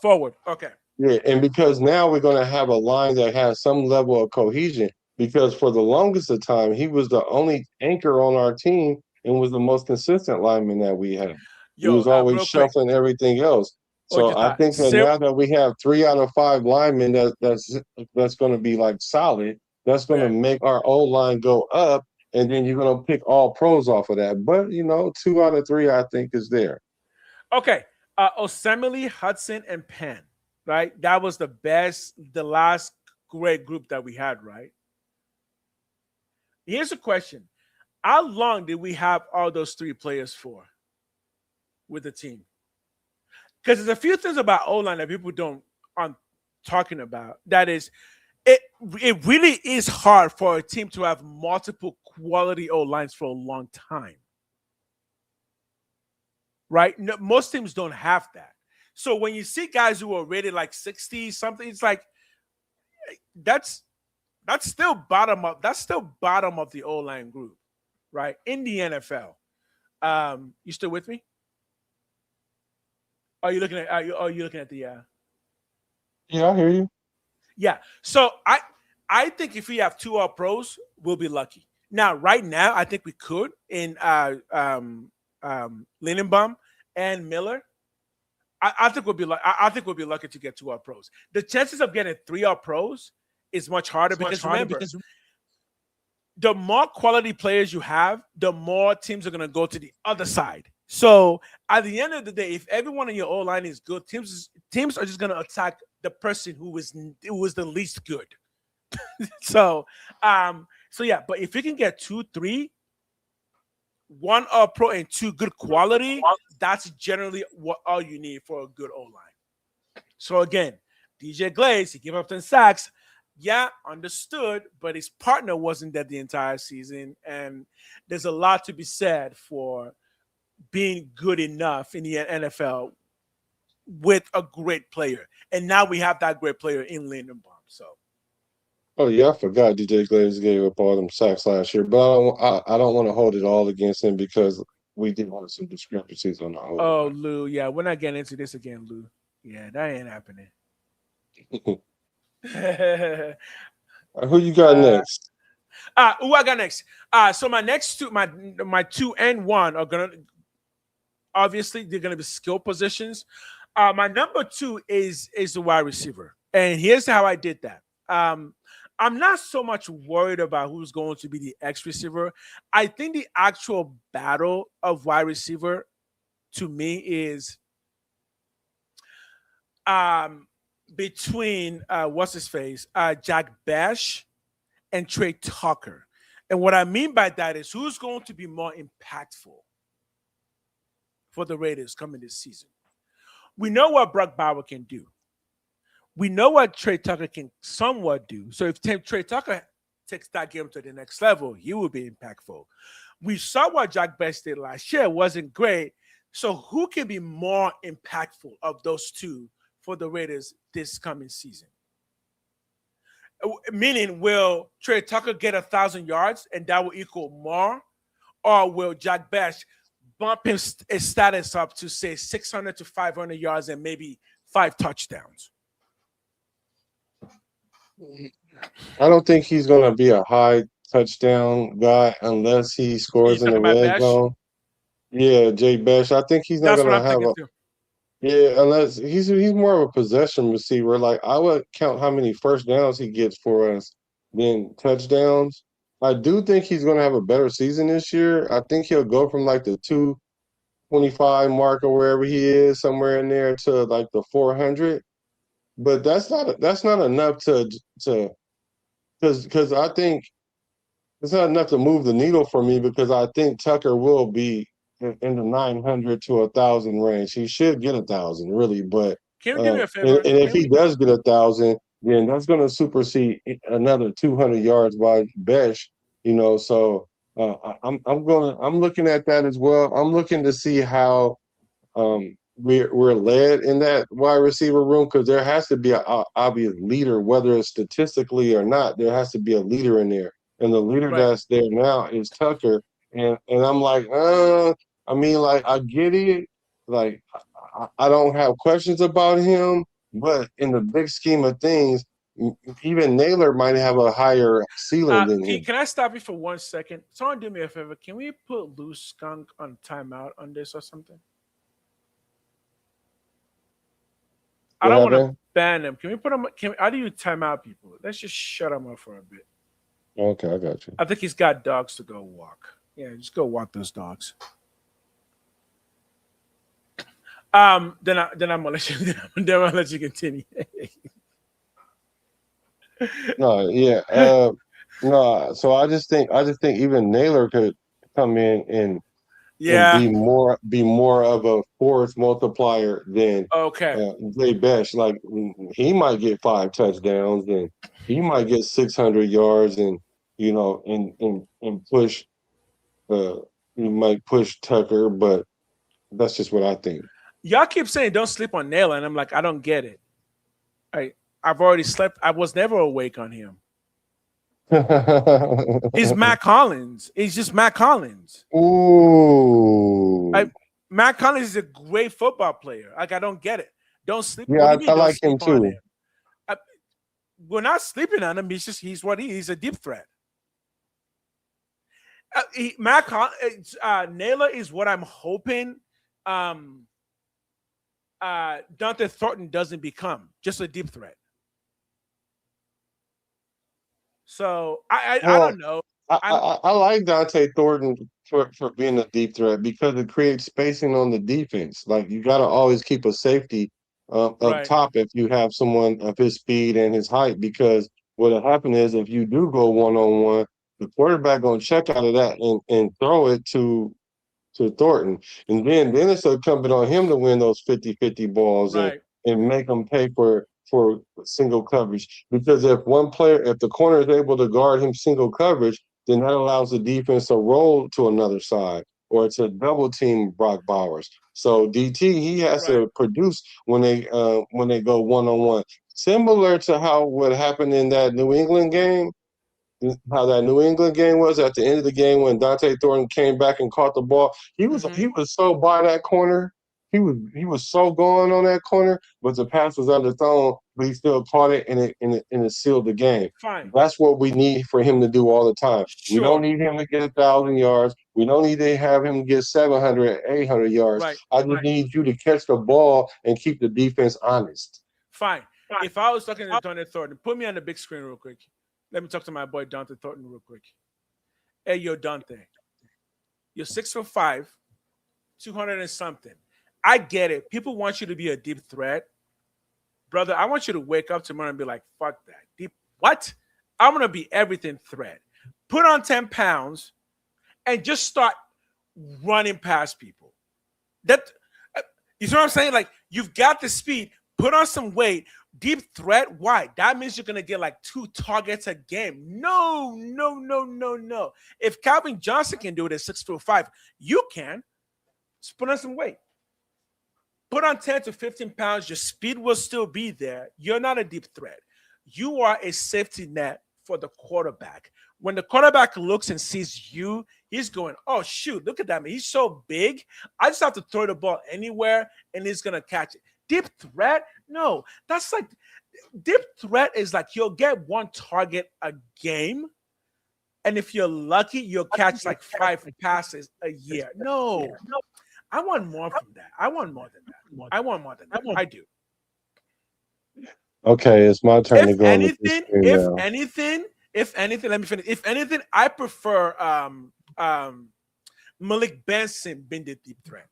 Okay. Yeah, and because now we're going to have a line that has some level of cohesion, because for the longest of time, he was the only anchor on our team and was the most consistent lineman that we had. He was always shuffling everything else. So I think that now that we have 3 out of 5 linemen that's going to be like solid, that's going to make our old line go up, and then you're going to pick all pros off of that. But 2 out of 3 I think is there. Okay, Osemele, Hudson, and Penn. Right, that was the last great group that we had. Right. Here's a question: how long did we have all those 3 players for with the team? Because there's a few things about O-line that people aren't talking about. That is, it really is hard for a team to have multiple quality O-lines for a long time. Right? No, most teams don't have that. So when you see guys who are rated like 60 something, it's like that's still bottom of the O-line group, right? In the NFL. You still with me? Are you looking at the Yeah, I hear you. Yeah. So I think if we have 2 All-Pros, we'll be lucky. Now, right now, I think we could in Lindenbaum and Miller. I think we'll be lucky to get 2 All-Pros. The chances of getting 3 All-Pros is much harder because remember, the more quality players you have, the more teams are going to go to the other side. So at the end of the day, if everyone in your O-line is good, teams are just going to attack the person who was the least good. So yeah, but if you can get 2, 3, 1 All-Pro and 2 good quality, that's generally all you need for a good O-line. So again, DJ Glaze, he gave up 10 sacks. Yeah, understood, but his partner wasn't there the entire season, and there's a lot to be said for being good enough in the NFL with a great player. And now we have that great player in Lindenbaum. So. Oh yeah, I forgot DJ Glaze gave up all them sacks last year, but I don't want to hold it all against him because we did have some discrepancies on the whole. Oh, Lou, yeah, we're not getting into this again, Lou. Yeah, that ain't happening. Who you got next? Who I got next? So my next 2, my 2 and 1 are gonna obviously they're gonna be skill positions. My number 2 is the wide receiver, and here's how I did that. I'm not so much worried about who's going to be the X receiver. I think the actual battle of wide receiver to me is between what's his face, Jack Bash and Trey Tucker. And what I mean by that is who's going to be more impactful for the Raiders coming this season. We know what Brock Bauer can do. We know what Trey Tucker can somewhat do. So if Trey Tucker takes that game to the next level, he will be impactful. We saw what Jack Bash did last year. It wasn't great. So who can be more impactful of those 2 for the Raiders this coming season? Meaning, will Trey Tucker get 1,000 yards and that will equal more? Or will Jack Bash bump his status up to, say, 600 to 500 yards and maybe 5 touchdowns? I don't think he's going to be a high touchdown guy unless he scores in the red zone. Yeah, Jay Bash. I think he's not going to have Yeah, unless he's more of a possession receiver. Like I would count how many first downs he gets for us than touchdowns. I do think he's going to have a better season this year. I think he'll go from like the 225 mark or wherever he is, somewhere in there, to like the 400. But that's not enough to because I think it's not enough to move the needle for me because I think Tucker will be in the 900 to 1,000 range. He should get 1,000, really. But Can you do me a favor? and if he does get 1,000, then that's going to supersede another 200 yards by Besh. So I'm looking at that as well. I'm looking to see how we're led in that wide receiver room because there has to be an obvious leader, whether it's statistically or not. There has to be a leader in there, and the leader Right. that's there now is Tucker. And I'm like, I mean, like I get it, like I don't have questions about him, but in the big scheme of things, even Naylor might have a higher ceiling than him. Can I stop you for 1 second? Someone do me a favor. Can we put Loose Skunk on timeout on this or something? I What don't want to happened? ban them. Can we put him? How do you time out people? Let's just shut him up for a bit. Okay, I got you. I think he's got dogs to go walk. Yeah, just go walk those dogs. Then I'm gonna let you. Then I'm gonna let you continue. No, yeah, no. So I just think even Naylor could come in and Yeah. be more of a force multiplier than Okay. Jay Besh. Like he might get 5 touchdowns and he might get 600 yards and and push he might push Tucker, but that's just what I think. Y'all keep saying don't sleep on Naylor, and I'm like, I don't get it. I've already slept. I was never awake on him. He's Matt Collins. He's just Matt Collins. Ooh. Matt Collins is a great football player. Like I don't get it. Don't sleep. Yeah, What do you mean I don't like him sleep on too. him? We're not sleeping on him. He's what he's a deep threat. Naylor is what I'm hoping Dante Thornton doesn't become, just a deep threat. So I Well, don't know. I like Dante Thornton for being a deep threat because it creates spacing on the defense. Like you got to always keep a safety up Right. top if you have someone of his speed and his height. Because what'll happen is if you do go 1-on-1, the quarterback gonna check out of that and throw it to Thornton, and then it's incumbent on him to win those 50-50 balls Right. and make them pay for single coverage. Because if the corner is able to guard him single coverage, then that allows the defense to roll to another side or to double team Brock Bowers. So DT he has Right. to produce when they go 1-on-1, similar to how what happened in that New England game. How that New England game was at the end of the game when Dante Thornton came back and caught the ball. He was so by that corner. He was so going on that corner, but the pass was underthrown, but he still caught it and it sealed the game. Fine. That's what we need for him to do all the time. Sure. We don't need him to get 1,000 yards. We don't need to have him get 700, 800 yards. Right. I just need you to catch the ball and keep the defense honest. Fine. If I was talking to Dante Thornton, put me on the big screen real quick. Let me talk to my boy Dante Thornton real quick. Hey, yo, Dante. You're 6'5", 200 and something. I get it. People want you to be a deep threat. Brother, I want you to wake up tomorrow and be like, fuck that. Deep what? I'm going to be everything threat. Put on 10 pounds and just start running past people. You see what I'm saying? Like, you've got the speed. Put on some weight. Deep threat? Why? That means you're going to get like 2 targets a game. No. If Calvin Johnson can do it at 6'5", you can. Just put on some weight. Put on 10 to 15 pounds. Your speed will still be there. You're not a deep threat. You are a safety net for the quarterback. When the quarterback looks and sees you, he's going, oh, shoot, look at that, man. He's so big. I just have to throw the ball anywhere, and he's going to catch it. Deep threat? No. That's like deep threat is like you'll get 1 target a game, and if you're lucky, you'll catch like 5 passes a year. No. I want more from that. I want more than that. I want more than that. I do. Okay, it's my turn to If go on the anything, screen if now. anything, if anything, let me finish. If anything, I prefer Malik Benson being the deep threat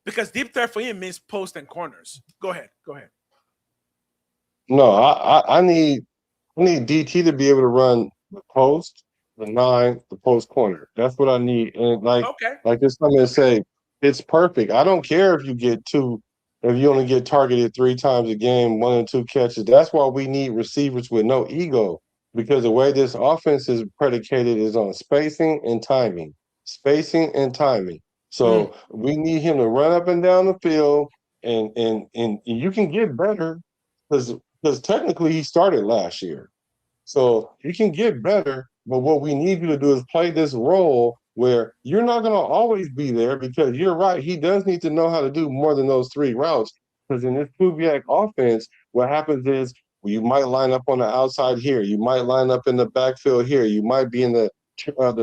because deep threat for him means post and corners. Go ahead. Go ahead. No, I need DT to be able to run the post, the nine, the post corner. That's what I need. And Okay. like this something to say, it's perfect. I don't care if you get two, if you only get targeted 3 times a game, 1 and 2 catches. That's why we need receivers with no ego. Because the way this offense is predicated is on spacing and timing. Spacing and timing. Mm, So we need him to run up and down the field and you can get better because technically he started last year. So he can get better, but what we need you to do is play this role where you're not going to always be there because you're right. He does need to know how to do more than those 3 routes. Because in this Kubiak offense, what happens is you might line up on the outside here, you might line up in the backfield here, you might be in the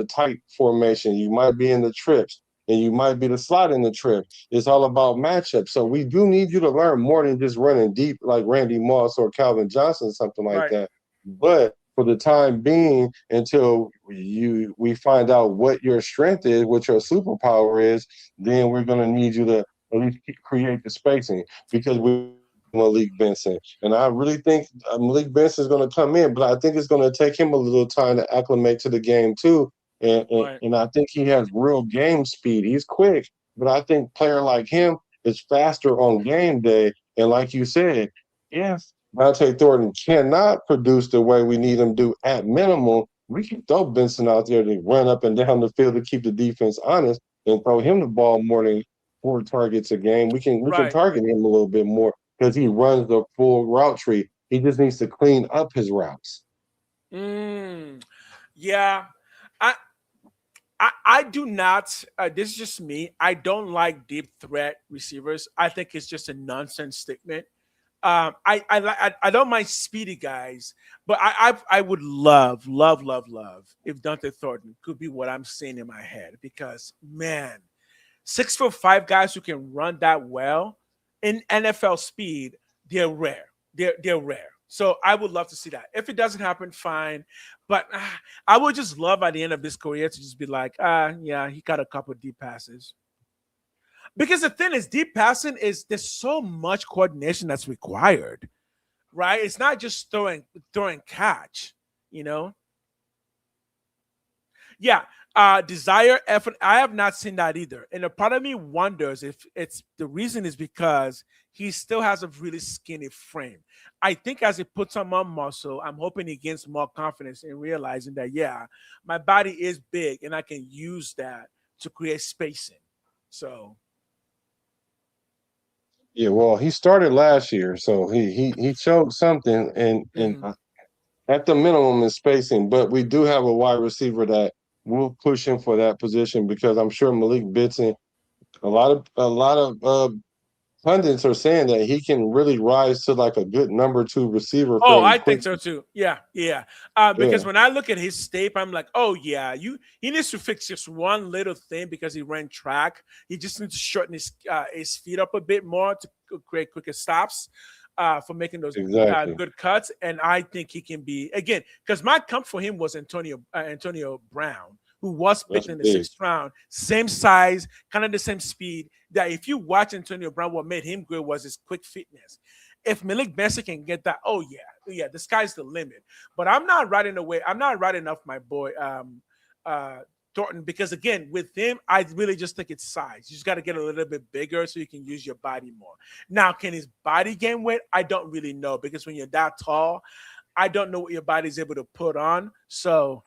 tight formation, you might be in the trips, and you might be the slot in the trip. It's all about matchup. So we do need you to learn more than just running deep like Randy Moss or Calvin Johnson, something like right. that. But for the time being, until we find out what your strength is, what your superpower is, then we're going to need you to at least create the spacing because we Malik Benson. And I really think Malik Benson is going to come in, but I think it's going to take him a little time to acclimate to the game too. And, and, Right. and I think he has real game speed. He's quick, but I think player like him is faster on game day. And like you said, if Dante Thornton cannot produce the way we need him to at minimum, we can throw Benson out there to run up and down the field to keep the defense honest and throw him the ball more than 4 targets a game. We can Right. target him a little bit more because he runs the full route tree. He just needs to clean up his routes. Mm, yeah. I I do not. This is just me. I don't like deep threat receivers. I think it's just a nonsense statement. I don't mind speedy guys, but I would love if Dante Thornton could be what I'm seeing in my head because man, 6'5" guys who can run that well in NFL speed, they're rare. They're rare. So I would love to see that. If it doesn't happen, fine. But I would just love at the end of this career to just be like, yeah, he got a couple deep passes. Because the thing is, deep passing is there's so much coordination that's required, right? It's not just throwing catch, you know. Yeah, desire effort. I have not seen that either, and a part of me wonders if it's the reason is because he still has a really skinny frame. I think as he puts on more muscle, I'm hoping he gains more confidence in realizing that yeah, my body is big and I can use that to create spacing. So Yeah, well, he started last year, so he showed something, and mhm. at the minimum in spacing. But we do have a wide receiver that will push him for that position because I'm sure Malik Benson. A lot of pundits are saying that he can really rise to like a good number 2 receiver Oh, fairly I think quick. so too. Yeah, yeah. Because Yeah, when I look at his tape, I'm like, oh yeah, he needs to fix just one little thing because he ran track. He just needs to shorten his feet up a bit more to create quicker stops for making those exactly, good cuts. And I think he can be again because my comp for him was Antonio Brown, who was that's picked in the big. 6th round, same size, kind of the same speed. That if you watch Antonio Brown, what made him great was his quick fitness. If Malik Benson can get that, oh yeah, yeah, the sky's the limit. But I'm not riding away. I'm not riding off my boy uh Thornton because again, with him, I really just think it's size. You just got to get a little bit bigger so you can use your body more. Now, can his body gain weight? I don't really know because when you're that tall, I don't know what your body's able to put on. So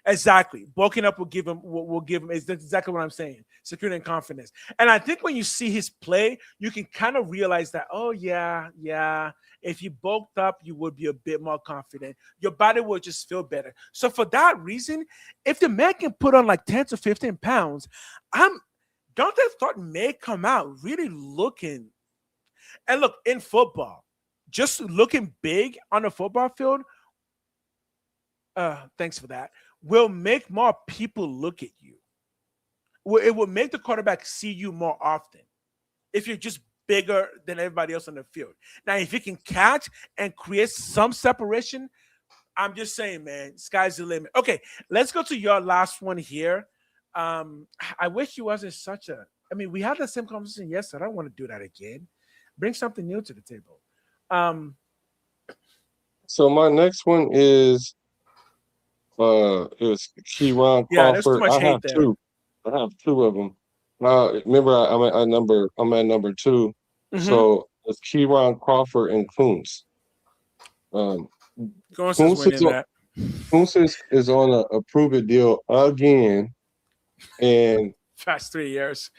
exactly. Bulking up will give him is exactly what I'm saying. Security and confidence. And I think when you see his play, you can kind of realize that, oh yeah, yeah. If you bulked up, you would be a bit more confident. Your body will just feel better. So for that reason, if the man can put on like 10 to 15 pounds, I'm Dante Thornton may come out really looking and look in football, just looking big on the football field. Thanks for that. Will make more people look at you. It will make the quarterback see you more often. if you're just bigger than everybody else on the field. Now, if you can catch and create some separation, I'm just saying, man, sky's the limit. Okay, let's go to your last one here. I wish you wasn't such a. I mean, we had the same conversation yesterday. I don't want to do that again. Bring something new to the table. So my next one is Keyron Yeah, there's too Crawford. much hate there. I have two of them. Remember, I'm at number 2. Mhm. So it's Keyron Crawford and Kuntz. Kuntz is winning that. Kuntz is on a prove it deal again, and Past 3 years.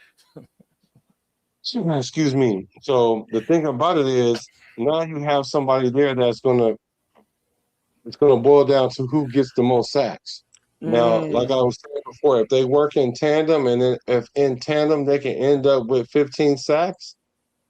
excuse me. So the thing about it is now you have somebody there it's gonna boil down to who gets the most sacks. Now, like I was saying before, if they work in tandem, and then if in tandem they can end up with 15 sacks,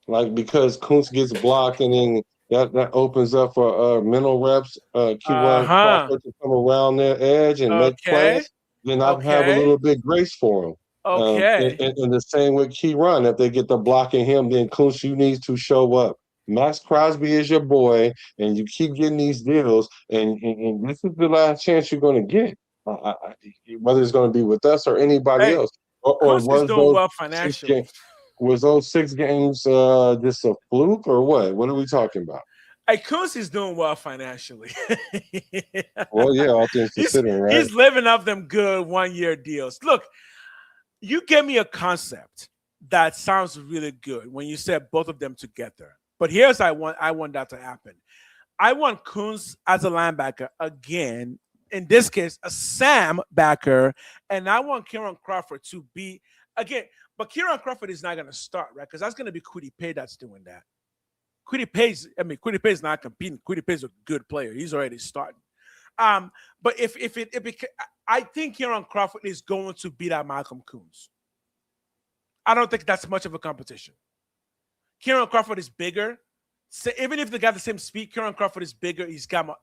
like because Kuntz gets blocked, and then that opens up for mental reps, Keyron Crawford to come around their edge and make plays, then I have a little bit grace for him. And the same with Keyron. If they get the blocking him, then Kuntz, you need to show up. Max Crosby is your boy, and you keep getting these deals, and this is the last chance you're going to get, whether it's going to be with us or anybody else. Or was doing well financially. Was those 6 games just a fluke, or what? What are we talking about? Kuntz is doing well financially. Well, yeah, all things considered, right? He's living off them good 1-year deals. Look, you gave me a concept that sounds really good when you said both of them together. But here's I want that to happen. I want Kuntz as a linebacker again. In this case, a Sam backer, and I want Keyron Crawford to be again. But Keyron Crawford is not going to start, right? Because that's going to be Kwity Paye that's doing that. Kwity Paye is not competing. Kwity Paye is a good player. He's already starting. But if I think Keyron Crawford is going to beat out Malcolm Kuntz. I don't think that's much of a competition. Keyron Crawford is bigger. So even if they got the same speed, Keyron Crawford is bigger. He's got more.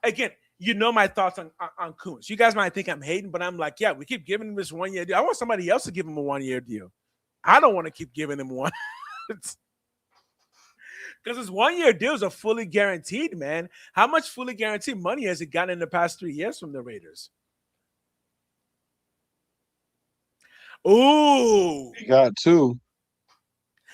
Again, you know my thoughts on Kuntz. You guys might think I'm hating, but I'm like, yeah, we keep giving him this 1-year deal. I want somebody else to give him a 1-year deal. I don't want to keep giving him one. Because his 1-year deals are fully guaranteed, man. How much fully guaranteed money has he gotten in the past 3 years from the Raiders? Ooh. He got 2.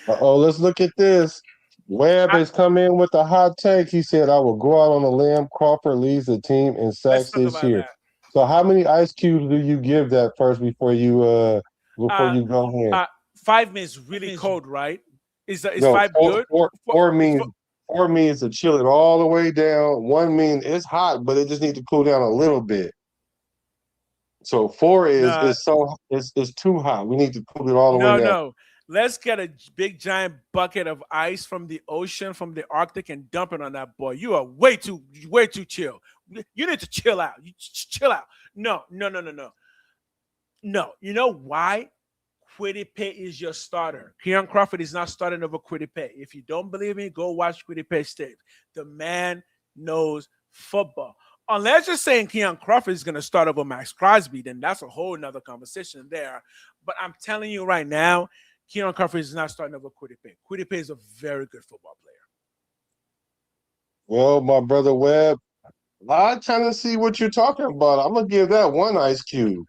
Let's look at this. Webb has come in with a hot take. He said, I will go out on a limb. Crawford leads the team in sacks this year. That. So how many ice cubes do you give that first before you go ahead? 5 means really cold, right? Is 5 good? 4 means to chill it all the way down. 1 means it's hot, but it just needs to cool down a little bit. So 4 is too hot. We need to cool it all the way down. No. Let's get a big giant bucket of ice from the ocean, from the Arctic, and dump it on that boy. You are way too chill. You need to chill out. You chill out. No. No. You know why? Kwity Paye is your starter. Keyron Crawford is not starting over Kwity Paye. If you don't believe me, go watch Kwity Paye's tape. The man knows football. Unless you're saying Keyron Crawford is going to start over Max Crosby, then that's a whole nother conversation there. But I'm telling you right now, Keyron Crawford is not starting over Kwity Paye. Kwity Paye is a very good football player. Well, my brother Webb, I'm trying to see what you're talking about. I'm going to give that 1 ice cube.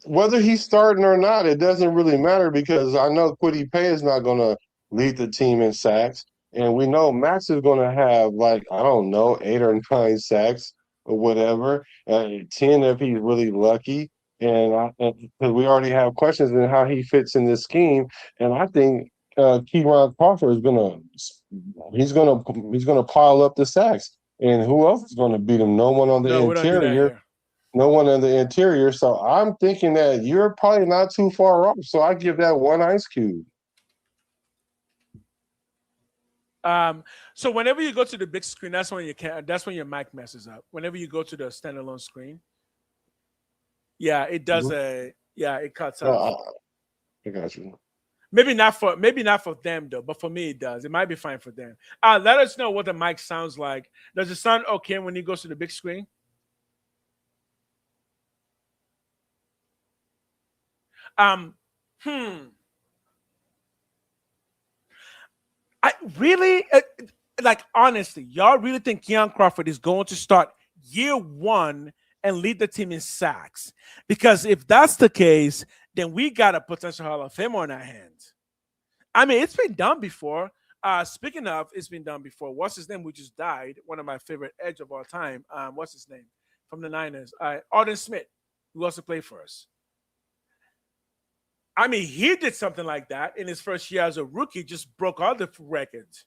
Whether he's starting or not, it doesn't really matter because I know Kwity Paye is not going to lead the team in sacks. And we know Max is going to have 8 or 9 sacks or whatever, 10 if he's really lucky. And because we already have questions in how he fits in this scheme, and I think Keyron Crawford is gonna pile up the sacks. And who else is going to beat him? No one on the interior. No one in the interior. So I'm thinking that you're probably not too far off. So I give that 1 ice cube. So whenever you go to the big screen, that's when your mic messes up. Whenever you go to the standalone screen. Yeah, it does it cuts out. I got you. Maybe not for them though, but for me it does. It might be fine for them. Let us know what the mic sounds like. Does it sound okay when it goes to the big screen? I really like honestly, y'all really think Keon Crawford is going to start year one and lead the team in sacks? Because if that's the case, then we got a potential Hall of Fame on our hands. I mean, it's been done before. Speaking of, it's been done before. What's his name? Who just died? One of my favorite edge of all time. What's his name from the Niners? Arden Smith, who also played for us. I mean, he did something like that in his first year as a rookie, just broke all the records.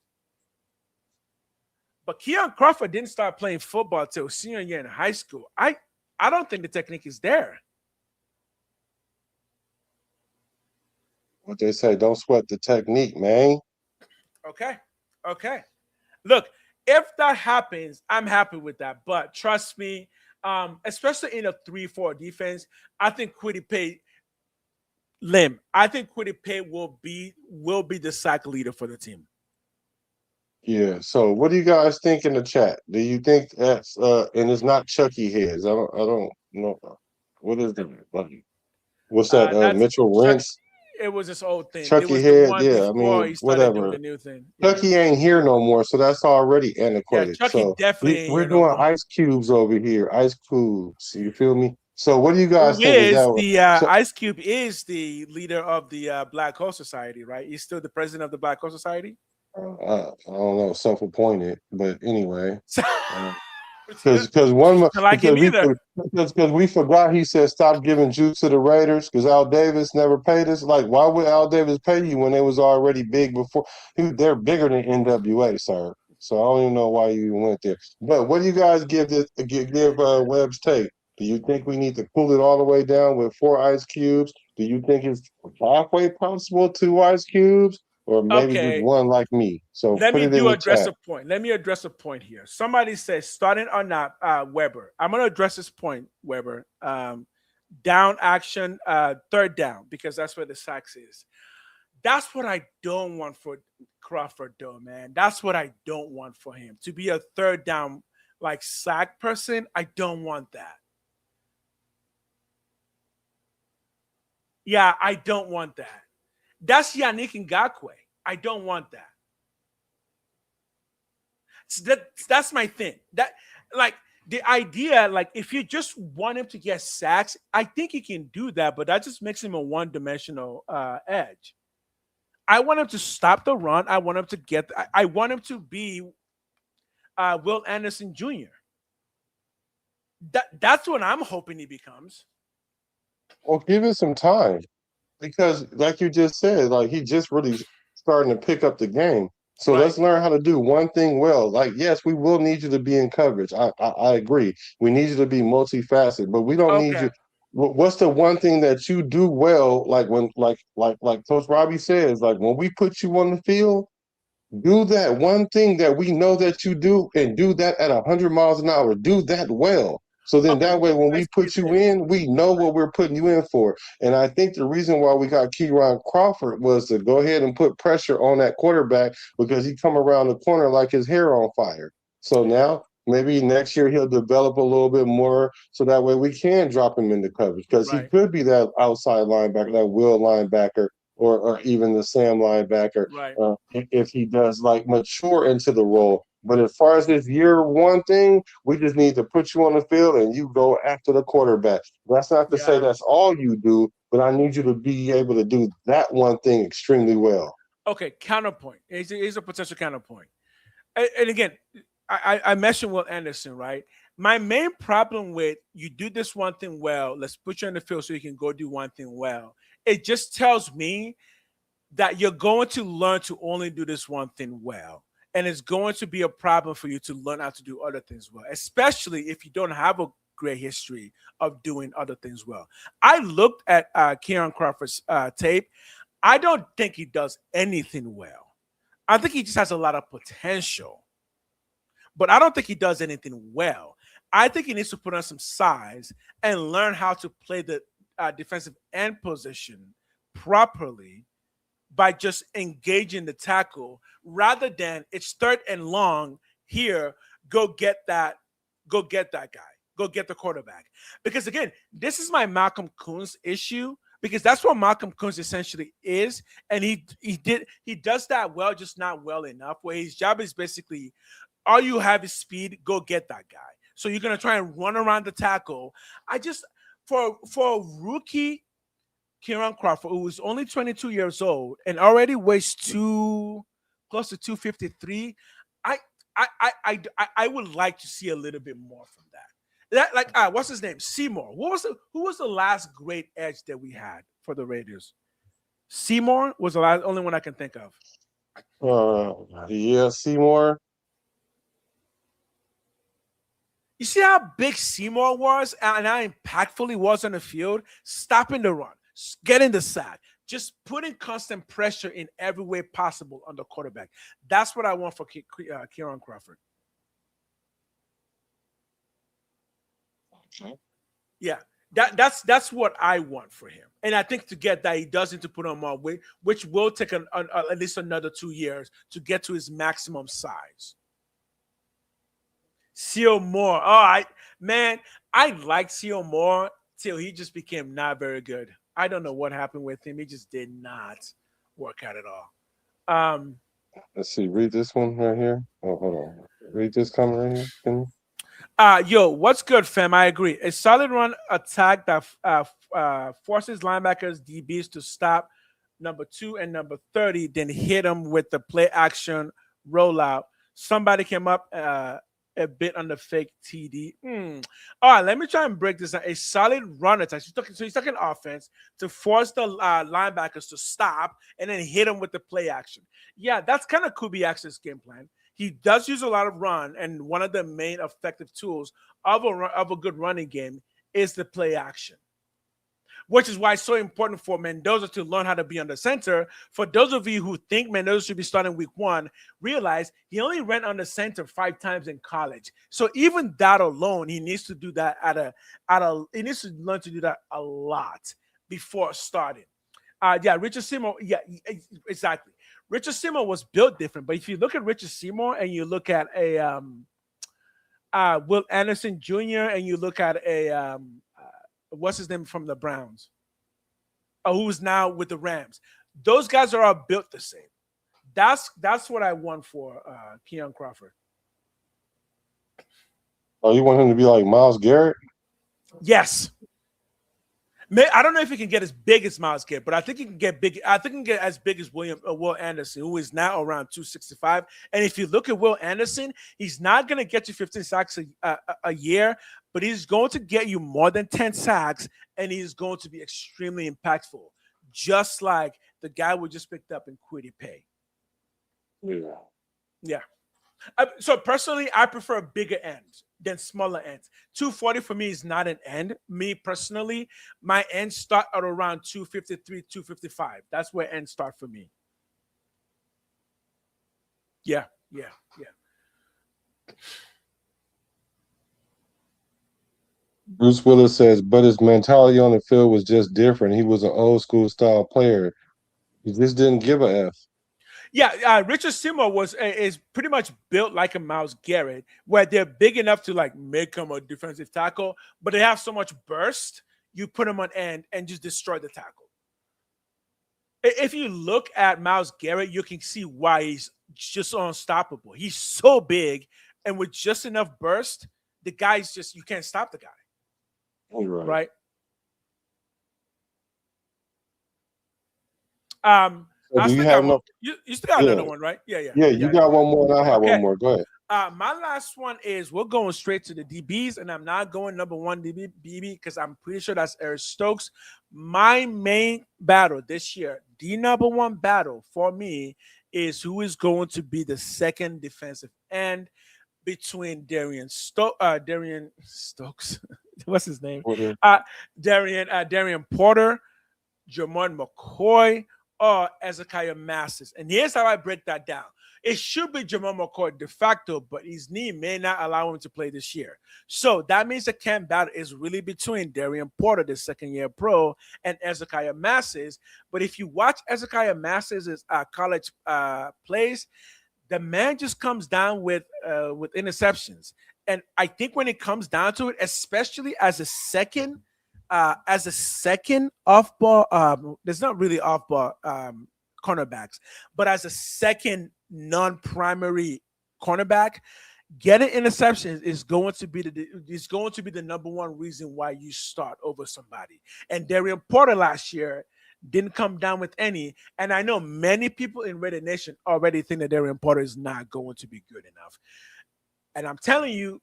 But Keon Crawford didn't start playing football till senior year in high school. I don't think the technique is there. What they say, don't sweat the technique, man. Okay. Okay. Look, if that happens, I'm happy with that. But trust me, especially in a 3-4 defense, I think Kwity Paye Lim. I think Kwity Paye will be the sack leader for the team. Yeah. So what do you guys think in the chat? Do you think that's and it's not Chucky Heads? I don't know. What is that? Like, what's that? That's Mitchell Chuck, Rentz? it was his old thing. It Chucky was the Head, one yeah. I before mean, he started doing whatever. the new thing. Yeah. Chucky ain't here no more, so that's already Yeah, antiquated. Chucky So definitely ain't we're here no doing more. ice cubes over here, ice cubes. You feel me? So what do you guys Who think? Is is that the so? Ice Cube is the leader of the Black Hole Society, right? He's still the president of the Black Hole Society. I don't know, self-appointed, but anyway. Yeah. Because one I like him either. because we forgot he said stop giving juice to the Raiders because Al Davis never paid us. Like, why would Al Davis pay you when they was already big before? They're bigger than NWA, sir. So I don't even know why you even went there. But what do you guys give Webb's take? Do you think we need to cool it all the way down with 4 ice cubes? Do you think it's halfway possible 2 ice cubes? Or maybe just Okay, one like me. So let put me it in the address chat. a point. Let me address a point here. Somebody says starting or not, Weber. I'm gonna address this point, Weber. Down action, third down, because that's where the sacks is. That's what I don't want for Crawford, though, man. That's what I don't want for him to be a third down like sack person. I don't want that. Yeah, I don't want that. That's Yannick Ngakoue. I don't want that. So that's my thing. That like the idea, like if you just want him to get sacks, I think he can do that, but that just makes him a one-dimensional edge. I want him to stop the run. I want him to get. I want him to be Will Anderson Jr. That's what I'm hoping he becomes. Well, give it some time. Because, like you just said, like he just really starting to pick up the game. So Right. let's learn how to do one thing well. Like, yes, we will need you to be in coverage. I agree. We need you to be multifaceted, but we don't need Okay. you. What's the one thing that you do well? Like when, like Coach Robbie says, like when we put you on the field, do that one thing that we know that you do, and do that at 100 miles an hour. Do that well. So then Okay. that way, when we put you in, we know what we're putting you in for. And I think the reason why we got Keyron Crawford was to go ahead and put pressure on that quarterback because he come around the corner like his hair on fire. So now maybe next year he'll develop a little bit more so that way we can drop him into coverage because he Right. could be that outside linebacker, that will linebacker, or even the Sam linebacker Right. if he does like mature into the role. But as far as this year one thing, we just need to put you on the field and you go after the quarterback. That's not to say Yeah. that's all you do, but I need you to be able to do that one thing extremely well. Okay. Counterpoint. Here's a potential counterpoint. And again, I mentioned Will Anderson, right? My main problem with you do this one thing well, let's put you on the field so you can go do one thing well. It just tells me that you're going to learn to only do this one thing well. And it's going to be a problem for you to learn how to do other things well, especially if you don't have a great history of doing other things well. I looked at Kieran Crawford's tape. I don't think he does anything well. I think he just has a lot of potential, but I don't think he does anything well. I think he needs to put on some size and learn how to play the defensive end position properly by just engaging the tackle rather than it's third and long here, go get that guy, go get the quarterback. Because again, this is my Malcolm Koonce issue because that's what Malcolm Coons essentially is, and he does that well, just not well enough. Where his job is basically, all you have is speed, go get that guy. So you're gonna try and run around the tackle. I just for a rookie Kieran Crawford, who is only 22 years old and already weighs close to 253. I I would like to see a little bit more from that. What's his name? Seymour. Who was the last great edge that we had for the Raiders? Seymour was the only one I can think of. Yeah, Seymour. You see how big Seymour was and how impactful he was on the field, stopping the run, getting the sack, just putting constant pressure in every way possible on the quarterback. That's what I want for Kieran Crawford. Okay. Yeah, that's what I want for him. And I think to get that, he does need to put on more weight, which will take at least another 2 years to get to his maximum size. Seal Moore. I liked Seal Moore till he just became not very good. I don't know what happened with him. He just did not work out at all. Let's see. Read this one right here. Oh, hold on. Read this comment right here. Can you? Yo, what's good, fam? I agree. A solid run attack that forces linebackers, DBs to stop number 2 and number 30, then hit them with the play action rollout. Somebody came up a bit on the fake TD. All right, let me try and break this down. A solid run attack. So he's talking offense to force the linebackers to stop and then hit them with the play action. Yeah, that's kind of Kubiak's game plan. He does use a lot of run, and one of the main effective tools of a good running game is the play action, which is why it's so important for Mendoza to learn how to be under center. For those of you who think Mendoza should be starting week 1, realize he only ran under center 5 times in college. So even that alone, he needs to do that he needs to learn to do that a lot before starting. Richard Seymour. Yeah, exactly. Richard Seymour was built different, but if you look at Richard Seymour and you look at a Will Anderson Jr. and you look at a what's his name from the Browns, who's now with the Rams, those guys are all built the same. That's what I want for Kieran Crawford. Oh, you want him to be like Myles Garrett? Yes. I don't know if he can get as big as Myles Garrett, but I think he can get big. I think he can get as big as Will Anderson, who is now around 265. And if you look at Will Anderson, he's not going to get you 15 sacks a year, but he's going to get you more than 10 sacks, and he's going to be extremely impactful, just like the guy we just picked up in Kwity Paye. Yeah. So personally, I prefer bigger ends than smaller ends. 240 for me is not an end. Me personally, my ends start at around 253, 255. That's where ends start for me. Yeah. Bruce Willis says, but his mentality on the field was just different. He was an old school style player. He just didn't give a F. Yeah, Richard Seymour is pretty much built like a Myles Garrett, where they're big enough to like make him a defensive tackle, but they have so much burst, you put him on end and just destroy the tackle. If you look at Myles Garrett, you can see why he's just unstoppable. He's so big, and with just enough burst, the guy's just, you can't stop the guy. Right? So you still got another one, right? Yeah. You got one more, and I have one more. Go ahead. My last one is we're going straight to the DBs, and I'm not going number 1 DB because I'm pretty sure that's Eric Stokes. My main battle this year, the number 1 battle for me, is who is going to be the second defensive end between Darian Stokes. What's his name? Darian Porter, Jermon McCoy, or Ezekiah Masters. And here's how I break that down. It should be Jermon McCoy de facto, but his knee may not allow him to play this year. So that means the camp battle is really between Darian Porter, the second-year pro, and Ezekiah Masters. But if you watch Ezekiah Masters' college plays, the man just comes down with interceptions. And I think when it comes down to it, especially as a second as a second off ball, there's not really off ball cornerbacks, but as a second non-primary cornerback, getting interceptions is going to be the number one reason why you start over somebody. And Darian Porter last year didn't come down with any. And I know many people in Raider Nation already think that Darian Porter is not going to be good enough. And I'm telling you,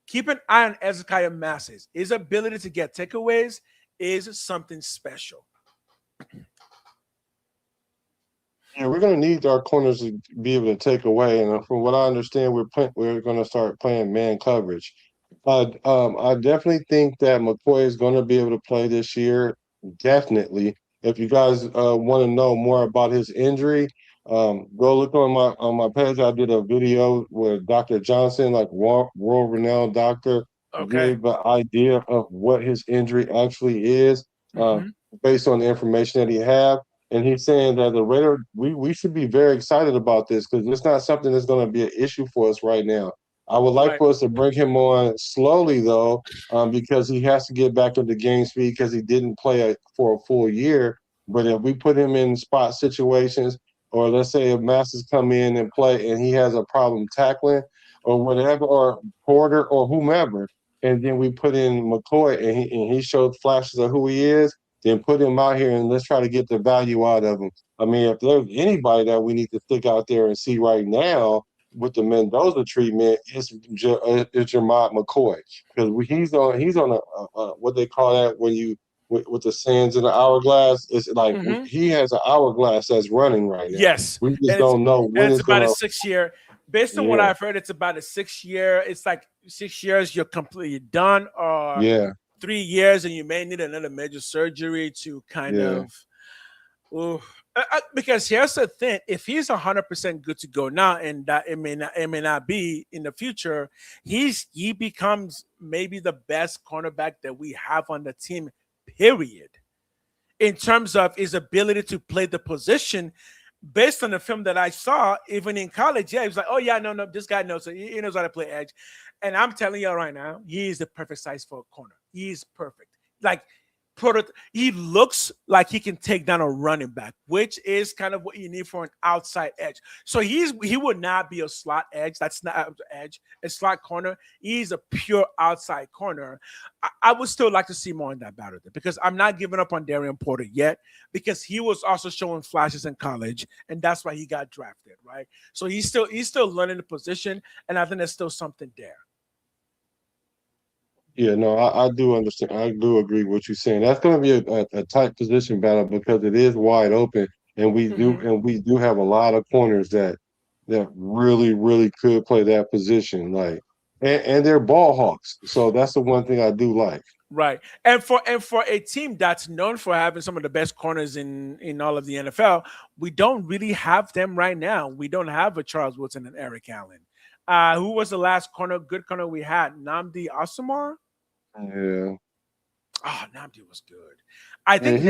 keep an eye on Ezekiel Masses. His ability to get takeaways is something special. Yeah, we're going to need our corners to be able to take away. And from what I understand, we're going to start playing man coverage. I definitely think that McCoy is going to be able to play this year. Definitely. If you guys want to know more about his injury, go look on my page. I did a video with Dr. Johnson, like world-renowned doctor, gave an idea of what his injury actually is, based on the information that he have. And he's saying that the Raider, we should be very excited about this because it's not something that's going to be an issue for us right now. I would like for us to bring him on slowly, though, because he has to get back into game speed because he didn't play for a full year. But if we put him in spot situations, or let's say if Masters come in and play and he has a problem tackling or whatever, or Porter or whomever, and then we put in McCoy and he showed flashes of who he is, then put him out here and let's try to get the value out of him. I mean, if there's anybody that we need to stick out there and see right now with the Mendoza treatment, it's Jermod McCoy, because he's on a what they call that when you with the sands in the hourglass. It's like he has an hourglass that's running right now. Yes, we just don't know when it's about a 6 year. Based on what I've heard, it's about a 6 year. It's like 6 years you're completely done, or 3 years and you may need another major surgery to kind of. Because here's the thing: if he's 100% good to go now, and that it may not be in the future, he becomes maybe the best cornerback that we have on the team. Period. In terms of his ability to play the position, based on the film that I saw, even in college, he was like, "Oh yeah, no, this guy knows it. He knows how to play edge." And I'm telling you right now, he is the perfect size for a corner. He's perfect. Like, he looks like he can take down a running back, which is kind of what you need for an outside edge. So he would not be a slot edge. That's not edge. A slot corner. He's a pure outside corner. I would still like to see more in that battle because I'm not giving up on Darian Porter yet, because he was also showing flashes in college, and that's why he got drafted, right? So he's still learning the position, and I think there's still something there. Yeah, no, I do understand. I do agree with what you're saying. That's going to be a tight position battle because it is wide open, and we do have a lot of corners that really, really could play that position. Like, and they're ball hawks. So that's the one thing I do like. Right. And for a team that's known for having some of the best corners in all of the NFL, we don't really have them right now. We don't have a Charles Woodson and Eric Allen. Who was the last good corner we had? Nnamdi Asomugha? Yeah. Oh, Nnamdi was good. I think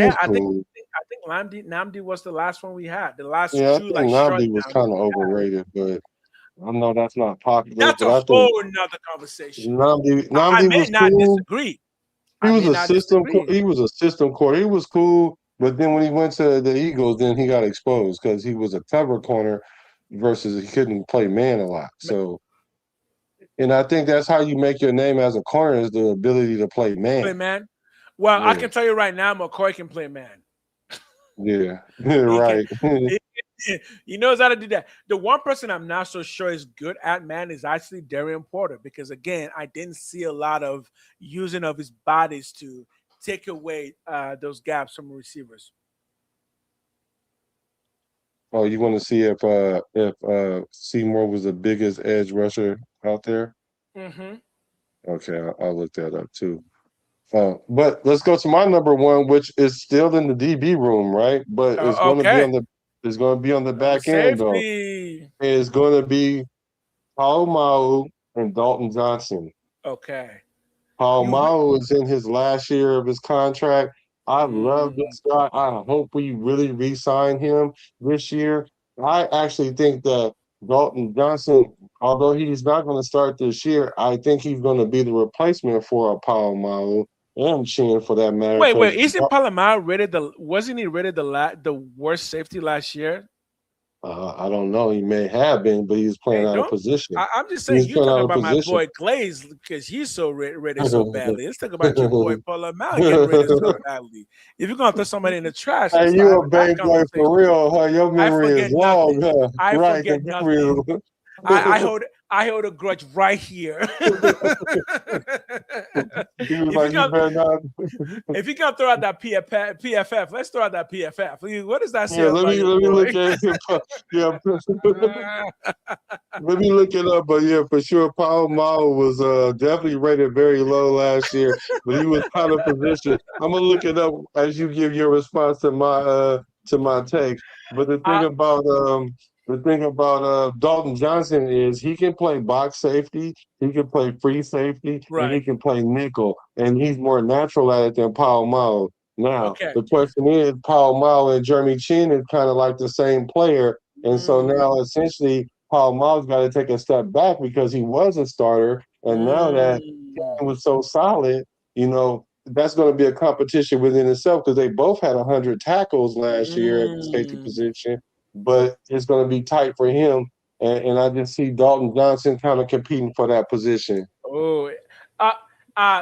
Nnamdi was the last one we had. The last two, I think Nnamdi was kind of overrated, but I know that's not popular. That's a whole nother conversation. Nnamdi I may was not cool. disagree. He was a system corner. He was cool, but then when he went to the Eagles, then he got exposed because he was a cover corner versus he couldn't play man a lot. So, and I think that's how you make your name as a corner, is the ability to play man. Play man. Well, I can tell you right now, McCoy can play man. Yeah, right. He knows how to do that. The one person I'm not so sure is good at man is actually Darian Porter, because again, I didn't see a lot of using of his bodies to take away those gaps from receivers. Oh, you want to see if Seymour was the biggest edge rusher out there? Okay, I'll look that up too. But let's go to my number one, which is still in the DB room, right? But it's going to be on the back end though. It's going to be Polamalu and Dalton Johnson. Okay. Polamalu is in his last year of his contract. I love this guy. I hope we really re-sign him this year. I actually think that Dalton Johnson, although he's not going to start this year, I think he's going to be the replacement for Polamalu. and Chin for that matter. Wait, 'Cause, isn't Palomar rated wasn't he rated the worst safety last year? I don't know. He may have been, but he was playing Hey, out of don't. position. I'm just He saying was you playing talking out of about my position. boy Glaze because he's so rated so badly. Let's talk about your boy Palomar getting rated so badly. If you're gonna throw somebody in the trash, Hey, let's start you a having that Bay boy conversation. for real, huh? Your I memory forget is long, nothing. huh? I Right, forget 'cause memory nothing. is- I hold a grudge right here. He was like, you better not. If you can throw out that PFF, let's throw out that PFF. What does that say Yeah, about your let me boy? look at it. Yeah, let me look it up. But yeah, for sure, Paul Mao was definitely rated very low last year, but he was out of position. I'm gonna look it up as you give your response to my take. But the thing about Dalton Johnson is he can play box safety, he can play free safety, and he Right. can play nickel, and he's more natural at it than Paul Mao. Now, Okay. the question is, Paul Mao and Jeremy Chin is kind of like the same player. And so now essentially Paul Mao's got to take a step back because he was a starter. And now that Mm. he was so solid, that's going to be a competition within itself because they both had 100 tackles last year at the safety Mm. position, but it's going to be tight for him. And I just see Dalton Johnson kind of competing for that position. Oh,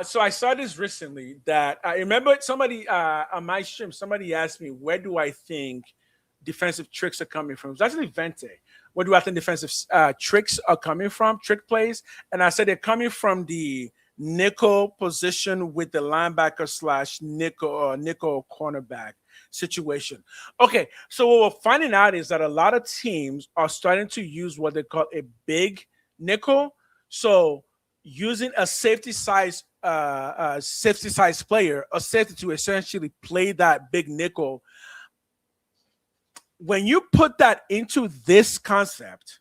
so I saw this recently that I remember somebody on my stream, somebody asked me, where do I think defensive tricks are coming from? It's actually Vente. Where do I think defensive tricks are coming from, trick plays? And I said they're coming from the nickel position with the linebacker slash nickel cornerback situation. Okay, so what we're finding out is that a lot of teams are starting to use what they call a big nickel. So using a safety size player, a safety to essentially play that big nickel. When you put that into this concept,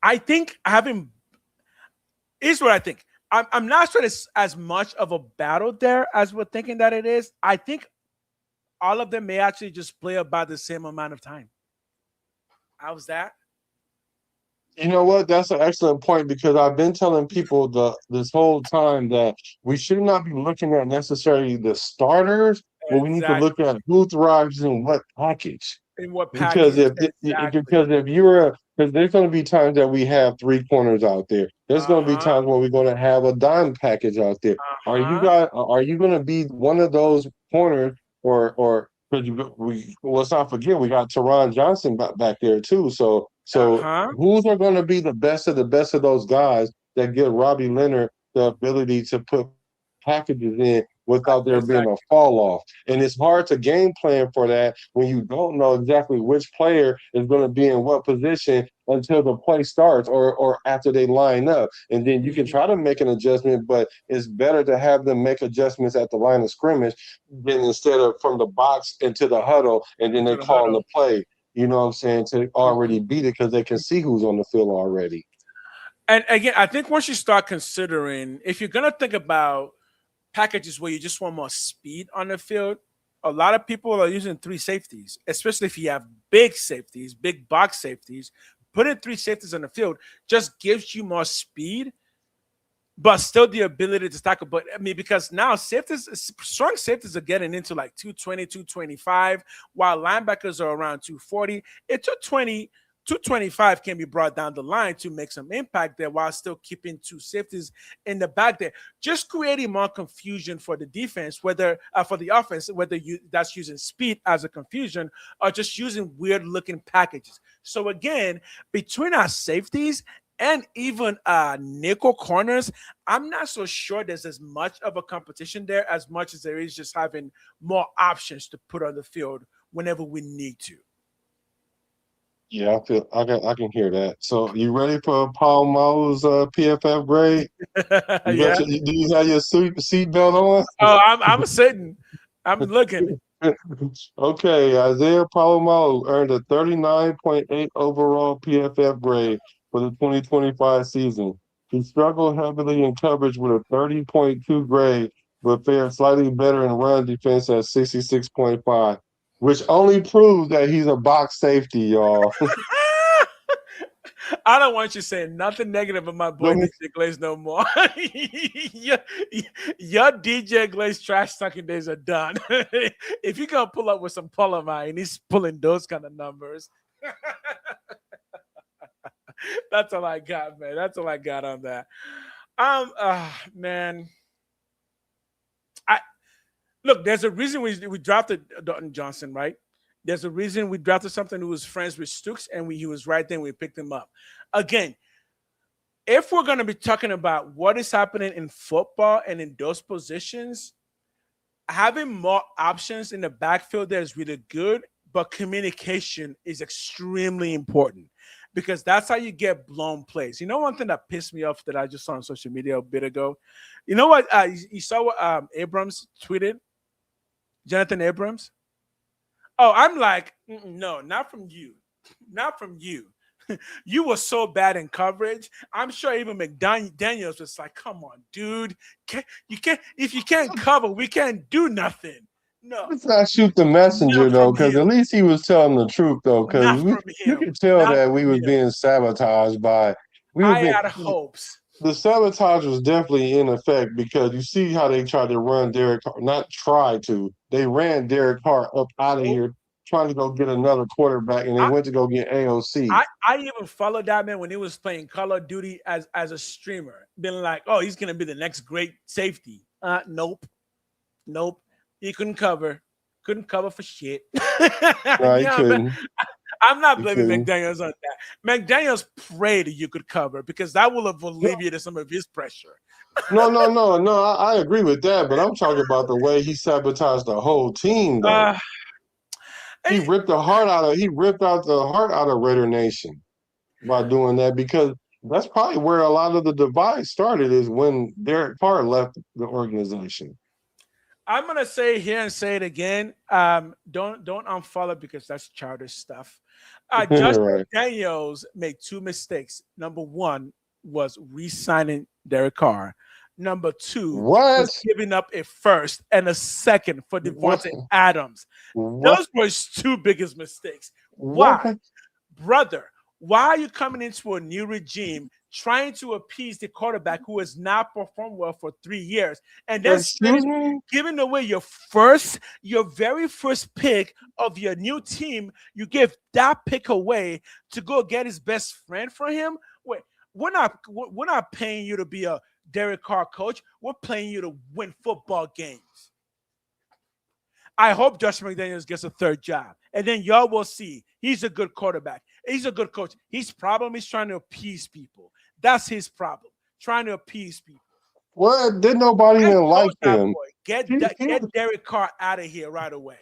I think here's what I think. I'm not sure it's as much of a battle there as we're thinking that it is. I think all of them may actually just play about the same amount of time. How's that? You know what? That's an excellent point because I've been telling people this whole time that we should not be looking at necessarily the starters, but we need to look Exactly. at who thrives in what package. In what Because package? if you're because there's going to be times that we have three corners out there. There's going to be Uh-huh. times where we're going to have a dime package out there. Are you going to be one of those corners or because let's not forget we got Teron Johnson back there too. So Uh-huh. who's are going to be the best of those guys that give Robbie Leonard the ability to put packages in without there being a Exactly. fall off? And it's hard to game plan for that when you don't know exactly which player is going to be in what position until the play starts or after they line up. And then you can try to make an adjustment, but it's better to have them make adjustments at the line of scrimmage than instead of from the box into the huddle and then Into they the call huddle. the play. You know what I'm saying? To already beat it because they can see who's on the field already. And again, I think once you start considering, if you're gonna think about packages where you just want more speed on the field, a lot of people are using three safeties, especially if you have big safeties, big box safeties. Putting three safeties on the field just gives you more speed, but still the ability to tackle. But I mean, because now strong safeties are getting into like 220, 225, while linebackers are around 240. It took 225 can be brought down the line to make some impact there while still keeping two safeties in the back there, just creating more confusion for the defense, whether for the offense, whether that's using speed as a confusion or just using weird looking packages. So again, between our safeties and even nickel corners, I'm not so sure there's as much of a competition there as much as there is just having more options to put on the field whenever we need to. Yeah, I can hear that. So you ready for Paul Mao's PFF grade? Yeah. Do you have your seatbelt on? Oh, I'm sitting. I'm looking. Okay, Isaiah Palomalo earned a 39.8 overall PFF grade for the 2025 season. He struggled heavily in coverage with a 30.2 grade, but fared slightly better in run defense at 66.5, which only proves that he's a box safety, y'all. I don't want you saying nothing negative about my boy DJ Glaze no more. your DJ Glaze trash talking days are done. If you gonna pull up with some Polymer and he's pulling those kind of numbers, that's all I got, man. That's all I got on that. Man. Look, there's a reason we drafted Dalton Johnson, right? There's a reason we drafted something who was friends with Stooks, and he was right there. We picked him up. Again, if we're going to be talking about what is happening in football and in those positions, having more options in the backfield there is really good, but communication is extremely important because that's how you get blown plays. You know, one thing that pissed me off that I just saw on social media a bit ago? You know what? You saw what Abrams tweeted? Jonathan Abrams? Oh, I'm like, no, not from you. Not from you. You were so bad in coverage. I'm sure even McDaniels was like, come on, dude. If you can't cover, we can't do nothing. No. Let's not shoot the messenger, though, because at least he was telling the truth, though, because you could tell that we was being sabotaged by – I had hopes. The sabotage was definitely in effect because you see how they tried to run Derek Carr. Not try to. They ran Derek Carr up out of here trying to go get another quarterback, and they went to go get AOC. I even followed that man when he was playing Call of Duty as a streamer. Been like, oh, he's going to be the next great safety. Nope. He couldn't cover. Couldn't cover for shit. No, he couldn't. I'm not blaming McDaniels on that. McDaniels prayed you could cover because that will have alleviated some of his pressure. No. I agree with that, but I'm talking about the way he sabotaged the whole team, though. He ripped out the heart out of Raider Nation by doing that because that's probably where a lot of the divide started is when Derek Carr left the organization. I'm gonna say here and say it again. Don't unfollow because that's childish stuff. Justin Daniels made two mistakes. Number one was re-signing Derek Carr. Number two was giving up a first and a second for Devontae Adams. Those were his two biggest mistakes. Why? Brother, why are you coming into a new regime trying to appease the quarterback who has not performed well for 3 years and then giving away your very first pick of your new team? You give that pick away to go get his best friend for him. Wait, we're not paying you to be a Derek Carr coach. We're paying you to win football games. I hope Josh McDaniels gets a third job, and then y'all will see he's a good quarterback. He's a good coach. His problem is trying to appease people. That's his problem, trying to appease people. Well, did nobody even like him? Get Derek Carr out of here right away.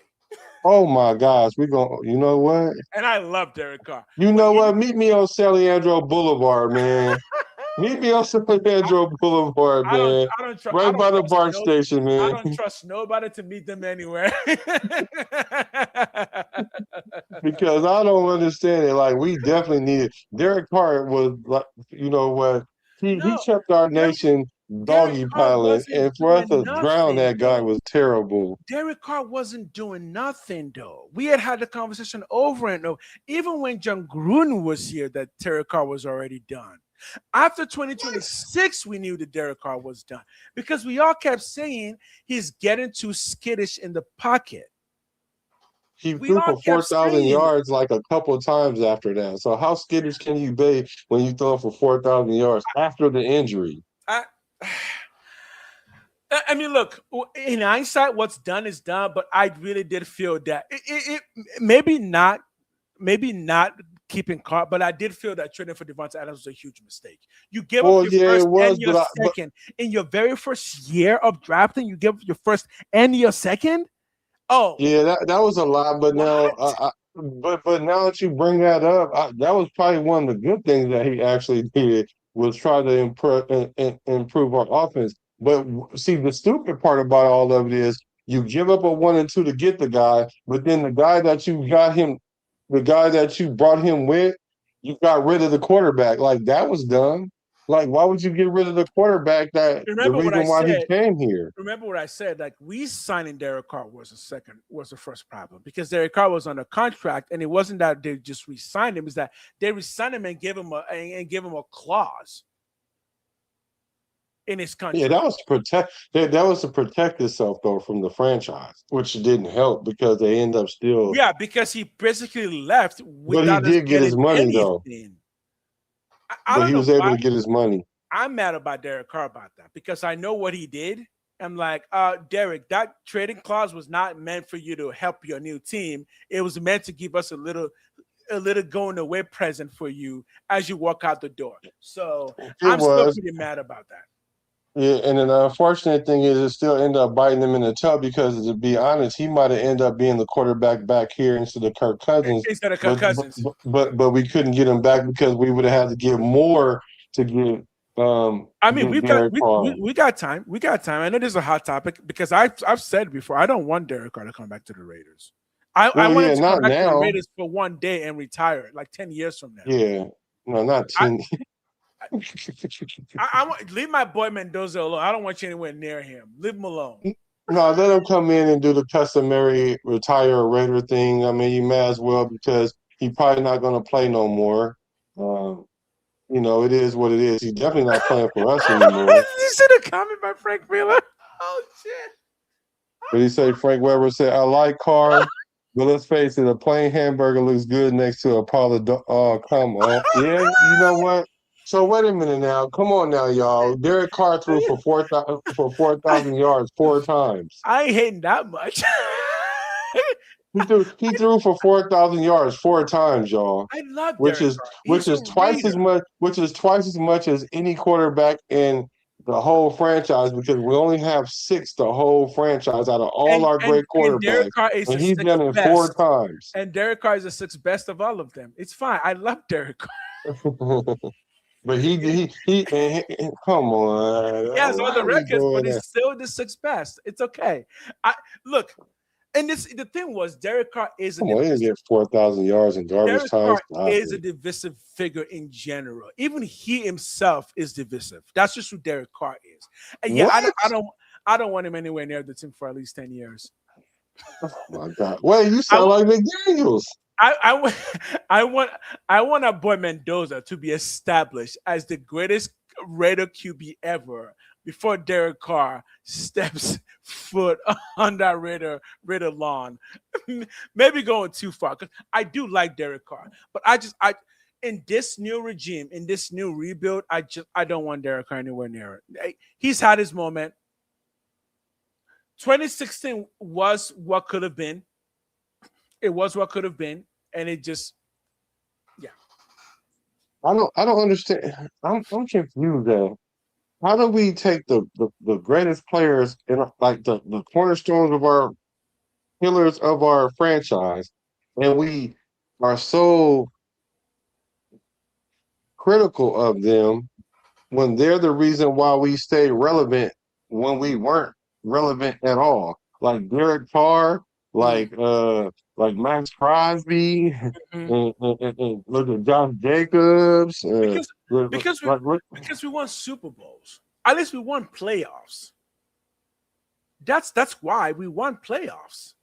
Oh, my gosh. You know what? And I love Derek Carr. You know what? Meet me on Saliandro Boulevard, man. Meet me on Saliandro Boulevard, man. Right by the BART station, man. I don't trust nobody to meet them anywhere. Because I don't understand it. Like, we definitely needed Derek Carr was like, you know what? He kept our nation doggy piling, and for us to drown that guy was terrible. Derek Carr wasn't doing nothing, though. We had the conversation over and over. Even when John Gruden was here, that Derek Carr was already done. After 2026, we knew that Derek Carr was done because we all kept saying he's getting too skittish in the pocket. He threw for 4,000 yards like a couple of times after that. So how skittish can you be when you throw for 4,000 yards after the injury? I mean, look, in hindsight, what's done is done, but I really did feel that it maybe not keeping Carr, but I did feel that trading for Devontae Adams was a huge mistake. You give up your first and your second in your very first year of drafting. You give up your first and your second. Oh, yeah, that was a lot. But now, but now that you bring that up, that was probably one of the good things that he actually did was try to improve our offense. But see, the stupid part about all of it is you give up a 1 and 2 to get the guy, but then the guy that you got him. The guy that you brought him with, you got rid of the quarterback. Like, that was done. Like, why would you get rid of the quarterback that the Remember what I reason why he said. came here? Remember what I said. Like we signing Derek Carr was the first problem because Derek Carr was under contract, and it wasn't that they just re-signed him. It's that they re-signed him and give him a clause in his contract. Yeah, that was to protect itself though from the franchise, which didn't help because they end up still. Yeah, because he basically left But without he did get his money anything. though. I But don't he know was able why to get his money. I'm mad about Derek Carr about that because I know what he did. I'm like, Derek, that trading clause was not meant for you to help your new team. It was meant to give us a little going away present for you as you walk out the door. So I'm still pretty mad about that. Yeah, and then the unfortunate thing is it still ended up biting him in the tail because, to be honest, he might have ended up being the quarterback back here instead of Kirk Cousins. But we couldn't get him back because we would have had to give more to get. I mean, we got time. We got time. I know this is a hot topic because I've said before I don't want Derek Carr to come back to the Raiders. I want him to come back to the Raiders for one day and retire, like 10 years from now. Yeah, no, not 10. I want leave my boy Mendoza alone. I don't want you anywhere near him. Leave him alone. No, let him come in and do the customary retire a Raider thing. I mean, you may as well because he's probably not going to play no more. You know, it is what it is. He's definitely not playing for us anymore. You should have comment by Frank Miller. Oh shit! But he said Frank Weber said, "I like Carr, but let's face it, a plain hamburger looks good next to a Paula. Oh, come on, yeah, you know what? So wait a minute now. Come on now, y'all. Derek Carr threw for 4,000 yards 4 times. I ain't hating that much. He threw for 4,000 yards 4 times, y'all. I love which is twice as much as any quarterback in the whole franchise because we only have 6 the whole franchise out of all our great quarterbacks. And he's done it 4 times. And Derek Carr is the 6th best of all of them. It's fine. I love Derek Carr. But he come on. He has all the records, but he's still the 6th best. It's okay. Look, and the thing was, Derek Carr is he didn't get 4,000 yards in garbage time. Derek Carr is a divisive figure in general. Even he himself is divisive. That's just who Derek Carr is. And yeah, I don't want him anywhere near the team for at least 10 years. Oh my God! Well, you sound like McDaniels. I want our boy Mendoza to be established as the greatest Raider QB ever before Derek Carr steps foot on that Raider lawn. Maybe going too far because I do like Derek Carr, but I in this new regime, in this new rebuild, I don't want Derek Carr anywhere near it. He's had his moment. 2016 was what could have been. It was what could have been, and it just, yeah. I don't understand. I'm confused though. How do we take the greatest players and like the cornerstones of our pillars of our franchise, and we are so critical of them when they're the reason why we stayed relevant when we weren't relevant at all? Like Derek Carr, like Max Crosby, and look at Josh Jacobs. Because we won Super Bowls. At least we won playoffs. That's why we won playoffs.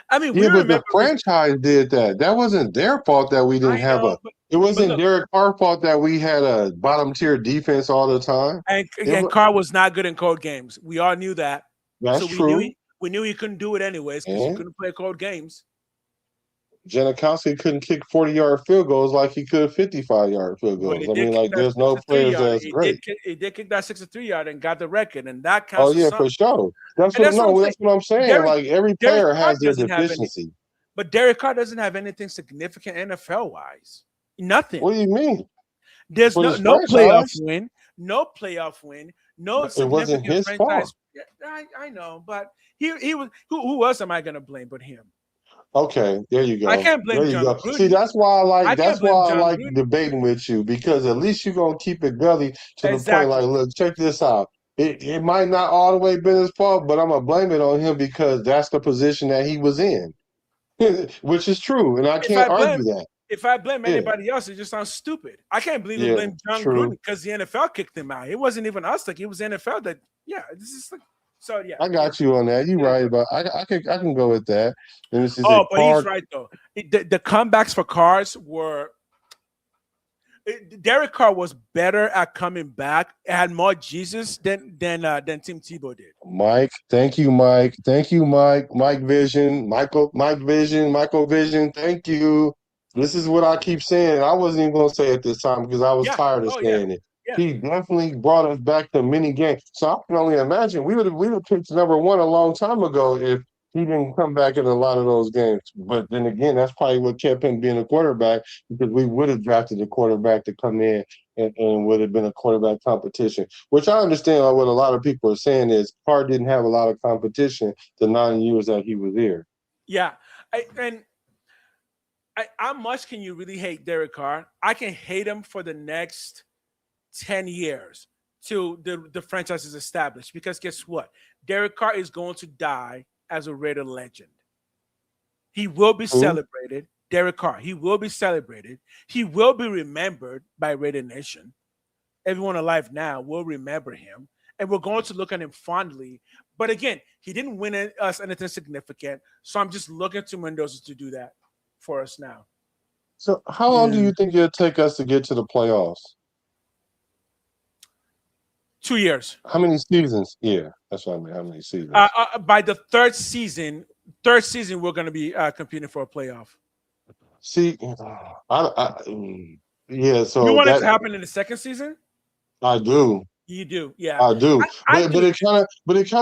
I mean, but the franchise did that. That wasn't their fault that we didn't have it wasn't Derek Carr's fault that we had a bottom tier defense all the time. And Carr was not good in cold games. We all knew that. That's true. We knew he couldn't do it anyways because he couldn't play cold games. Janikowski couldn't kick 40-yard field goals like he could 55-yard field goals. I mean, like, there's no players that's great. He did kick that 63-yard and got the record, and that counts. Oh, yeah, for sure. That's what I'm saying. Like, every player has their deficiency. But Derek Carr doesn't have anything significant NFL-wise. Nothing. What do you mean? There's no playoff win. No playoff win. No it wasn't his fault. Yeah, I know, but he was. Who else am I going to blame but him? Okay, there you go. I can't blame John Gruden. See, that's why I like debating with you because at least you're gonna keep it gully to the point. Like, look, check this out. It might not all the way been his fault, but I'm gonna blame it on him because that's the position that he was in, which is true, and I can't argue that. if I blame Yeah. anybody else, it just sounds stupid. I can't believe we Yeah, blame John true. Gruden because the NFL kicked him out. It wasn't even us, like it was the NFL that. Yeah, this is like so. Yeah, I got you on that. You're yeah. right, but I can go with that. And this is a Oh, but he's card. right though. The comebacks for Cards were. Derek Carr was better at coming back. It had more Jesus than Tim Tebow did. Mike, thank you, Mike. Thank you, Mike. Mike Vision, Mike Vision, Michael Vision. Thank you. This is what I keep saying. I wasn't even going to say it this time because I was Yeah. tired of Oh yeah. saying it. Yeah. He definitely brought us back to many games. So I can only imagine we would have picked number one a long time ago if he didn't come back in a lot of those games. But then again, that's probably what kept him being a quarterback because we would have drafted a quarterback to come in and would have been a quarterback competition, which I understand what a lot of people are saying is Carr didn't have a lot of competition the 9 years that he was there. Yeah. How much can you really hate Derek Carr? I can hate him for the next 10 years till the franchise is established because guess what? Derek Carr is going to die as a Raider legend. He will be celebrated. Derek Carr, he will be celebrated. He will be remembered by Raider Nation. Everyone alive now will remember him, and we're going to look at him fondly. But again, he didn't win us anything significant, so I'm just looking to Mendoza to do that for us now. So how long do you think it'll take us to get to the playoffs? 2 years. How many seasons? Yeah, that's what I mean. How many seasons? By the third season, we're going to be competing for a playoff. See, yeah. So you want it to happen in the second season? I do. You do, yeah. I do. I but it kind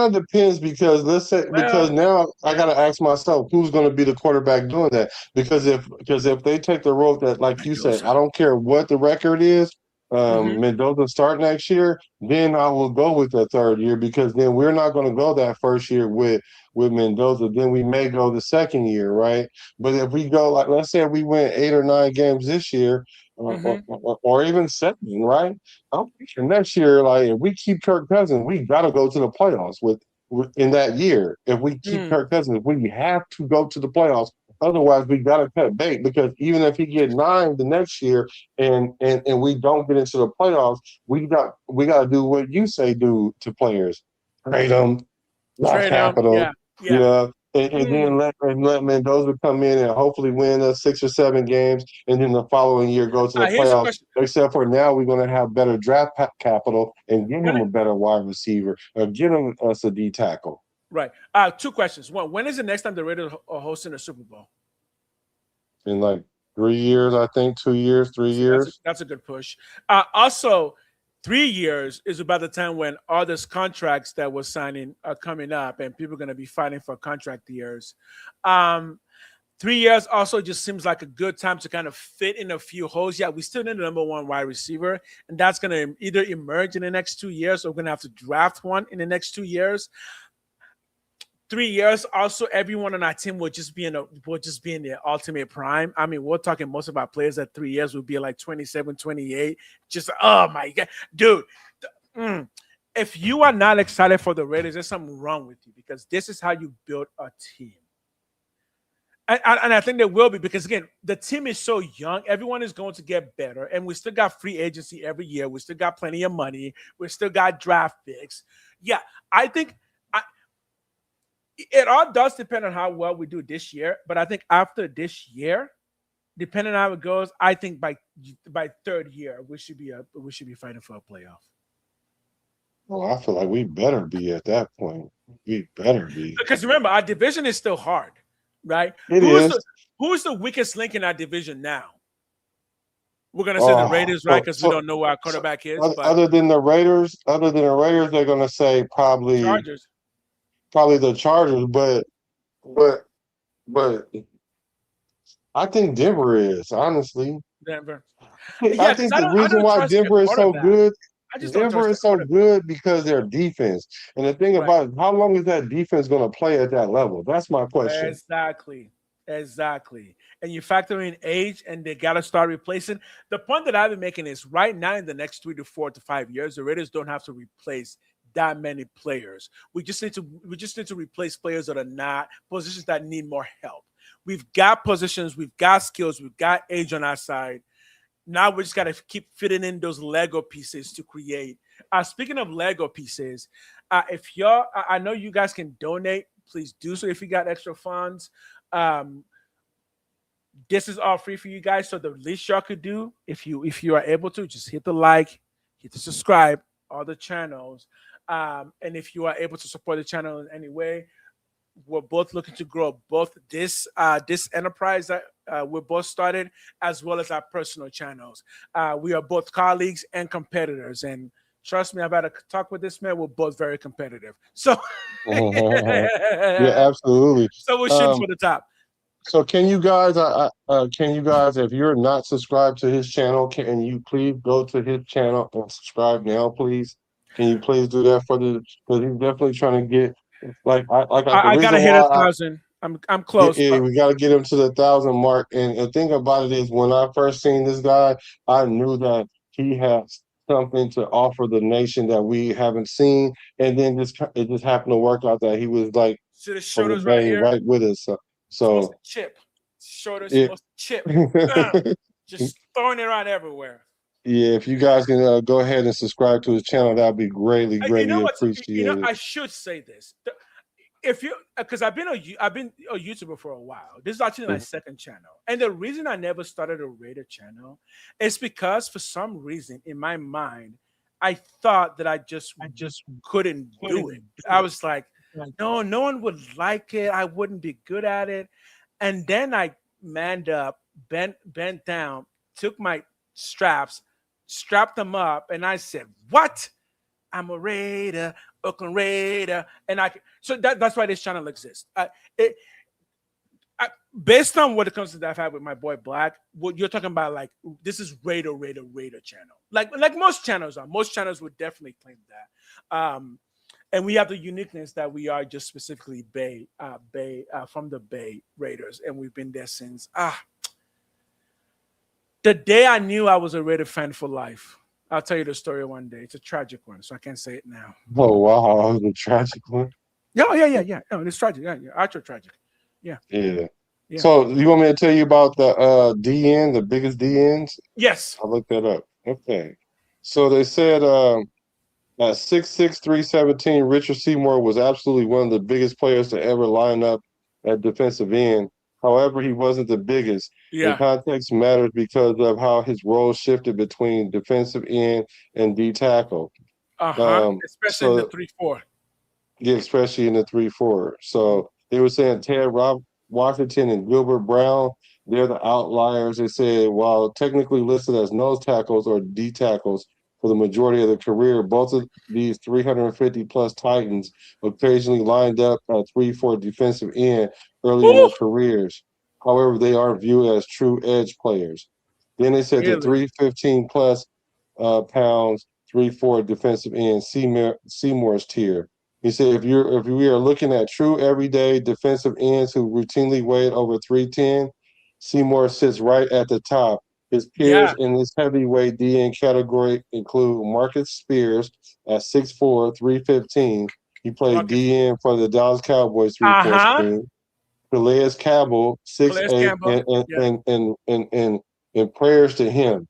of depends because because now I got to ask myself who's going to be the quarterback doing that because if they take the road that like you said, I don't care what the record is. Mendoza start next year, then I will go with the third year because then we're not going to go that first year with Mendoza. Then we may go the second year, right? But if we go like let's say we win 8 or 9 games this year, or even 7, right? I'm sure next year, like if we keep Kirk Cousins, we got to go to the playoffs with in that year. If we keep Kirk Cousins, we have to go to the playoffs. Otherwise, we got to cut bait because even if he get 9 the next year and we don't get into the playoffs, we got to do what you say do to players: trade them, draft capital, and then let Mendoza come in and hopefully win us 6 or 7 games, and then the following year go to the playoffs. Except for now, we're going to have better draft capital and give him a better wide receiver or give him us a D tackle. Right. 2 questions. One, when is the next time the Raiders are hosting a Super Bowl? In like 3 years, I think. 2 years, 3 years. That's a good push. Also, 3 years is about the time when all those contracts that we're signing are coming up, and people are going to be fighting for contract years. 3 years also just seems like a good time to kind of fit in a few holes. Yeah, we still need the number 1 wide receiver, and that's going to either emerge in the next 2 years, or we're going to have to draft one in the next 2 years. 3 years, also everyone on our team will just be in their ultimate prime. I mean, we're talking most of our players at 3 years will be like 27, 28. Just oh my god, dude. If you are not excited for the Raiders, there's something wrong with you because this is how you build a team. And I think there will be because again, the team is so young. Everyone is going to get better, and we still got free agency every year. We still got plenty of money. We still got draft picks. Yeah, I think. It all does depend on how well we do this year, but I think after this year, depending on how it goes, I think by third year we should be fighting for a playoff. Well, I feel like we better be at that point. We better be because remember our division is still hard, right? Who's the weakest link in our division now? We're gonna say the Raiders, right? Because we don't know where our quarterback is. Other than the Raiders, they're gonna say probably Chargers. Probably the Chargers, but I think Denver is honestly. Denver. I think the reason why Denver is so good, Denver is so good because their defense. And the thing about it, how long is that defense going to play at that level? That's my question. Exactly. And you factor in age, and they got to start replacing. The point that I've been making is right now in the next 3 to 4 to 5 years, the Raiders don't have to replace that many players. We just need to replace players that are not positions that need more help. We've got positions, we've got skills, we've got age on our side. Now we just got to keep fitting in those Lego pieces to create. Speaking of Lego pieces, if y'all, I know you guys can donate. Please do so if you got extra funds. This is all free for you guys. So the least y'all could do, if you are able to, just hit the like, hit the subscribe, all the channels. And if you are able to support the channel in any way, we're both looking to grow both this enterprise that we're both started, as well as our personal channels. We are both colleagues and competitors, and trust me, I've had a talk with this man. We're both very competitive, so Yeah, absolutely. so we're shooting for the top. So can you guys, if you're not subscribed to his channel, can you please go to his channel and subscribe now, please? Can you please do that because he's definitely trying to get I gotta hit 1,000. I'm close. Yeah, we got to get him to the 1,000 mark. And the thing about it is, when I first seen this guy, I knew that he has something to offer the nation that we haven't seen. And then it just happened to work out that he was like See the shoulders right here, right with us. So chip, shoulders, yeah. chip, just throwing it around everywhere. Yeah, if you guys can go ahead and subscribe to his channel, that'd be greatly appreciated. I should say this. If you, because I've been a YouTuber for a while. This is actually my second channel, and the reason I never started a Raider channel is because for some reason in my mind I thought that I just couldn't do it. I was like, no one would like it. I wouldn't be good at it. And then I manned up, bent down, took my straps, strapped them up, and I said, "What? I'm a Raider, Oakland Raider," and so that's why this channel exists. Based on what it comes to that I've had with my boy Black, what you're talking about, like this is Raider channel, like most channels are. Most channels would definitely claim that. And we have the uniqueness that we are just specifically Bay from the Bay Raiders, and we've been there since the day I knew I was a Raider fan for life. I'll tell you the story one day. It's a tragic one, so I can't say it now. Oh wow, the tragic one. Yeah. No, it's tragic. Yeah, actually tragic. Yeah. So you want me to tell you about the DN, the biggest DNs? Yes. I looked that up. Okay. So they said at 6'6", 317, Richard Seymour was absolutely one of the biggest players to ever line up at defensive end. However, he wasn't the biggest. Yeah. The context matters because of how his role shifted between defensive end and D tackle. Especially in the 3-4. Yeah, especially in the 3-4. So they were saying Ted Washington and Gilbert Brown, they're the outliers. They said while technically listed as nose tackles or D tackles for the majority of their career, both of these 350-plus Titans occasionally lined up at 3-4 defensive end early in their careers. However, they aren't viewed as true edge players. Then they said the 315-plus pounds, 3-4 defensive end, Seymour's tier. He said, if we are looking at true everyday defensive ends who routinely weighed over 310, Seymour sits right at the top. His peers in this heavyweight DN category include Marcus Spears at 6'4", 315. He played DN for the Dallas Cowboys 3-4 scheme. Calais Campbell, 6'8", and prayers to him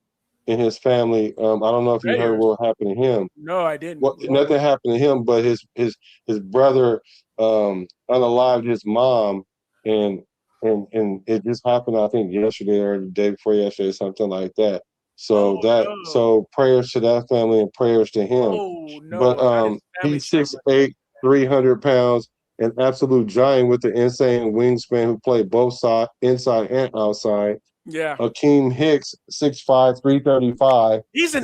and his family. I don't know if you heard what happened to him. No, I didn't. Nothing happened to him, but his brother unalived his mom, and it just happened, I think, yesterday or the day before yesterday, something like that. So so prayers to that family and prayers to him. Oh no! But he's 6'8", 300 pounds, an absolute giant with the insane wingspan who played both sides, inside and outside. Yeah. Akeem Hicks, 6'5", 335. He's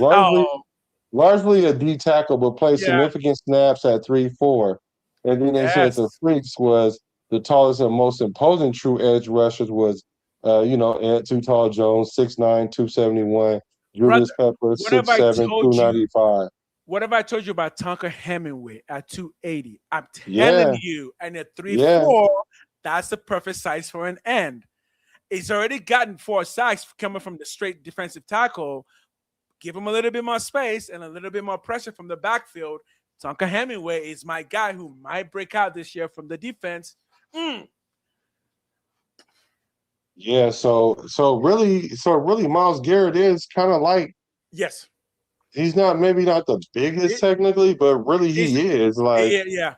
largely a D tackle, but played significant snaps at 3-4. And then they said the freaks was the tallest and most imposing true edge rushers was, Ed Too Tall Jones, 6'9", 271. Julius Pepper, 6'7", 295. What have I told you about Tonka Hemingway at 280? I'm telling you, and at 3'4", that's the perfect size for an end. He's already gotten 4 sacks coming from the straight defensive tackle. Give him a little bit more space and a little bit more pressure from the backfield. Tonka Hemingway is my guy who might break out this year from the defense. Yeah, so really, Miles Garrett is kind of like Yes. he's not maybe not the biggest technically, but really He's he is like yeah.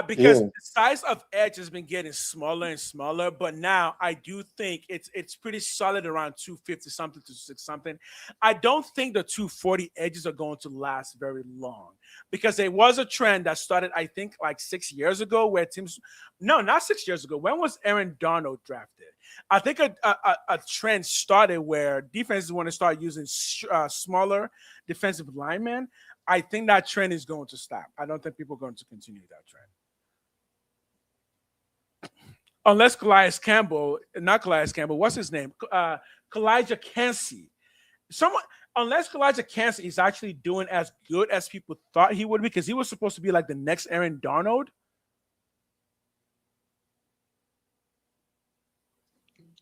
Because yeah. the size of Edge has been getting smaller and smaller, but now I do think it's pretty solid around 250 something to six something. I don't think the 240 edges are going to last very long because there was a trend that started, I think, like 6 years ago, where teams, no, not 6 years ago. When was Aaron Donald drafted? I think a trend started where defenses want to start using smaller defensive linemen. I think that trend is going to stop. I don't think people are going to continue that trend. Unless Calais Campbell, not Calais Campbell, what's his name? Kalijah Cansey. Someone, unless Kalijah Cansey is actually doing as good as people thought he would be, because he was supposed to be like the next Aaron Darnold.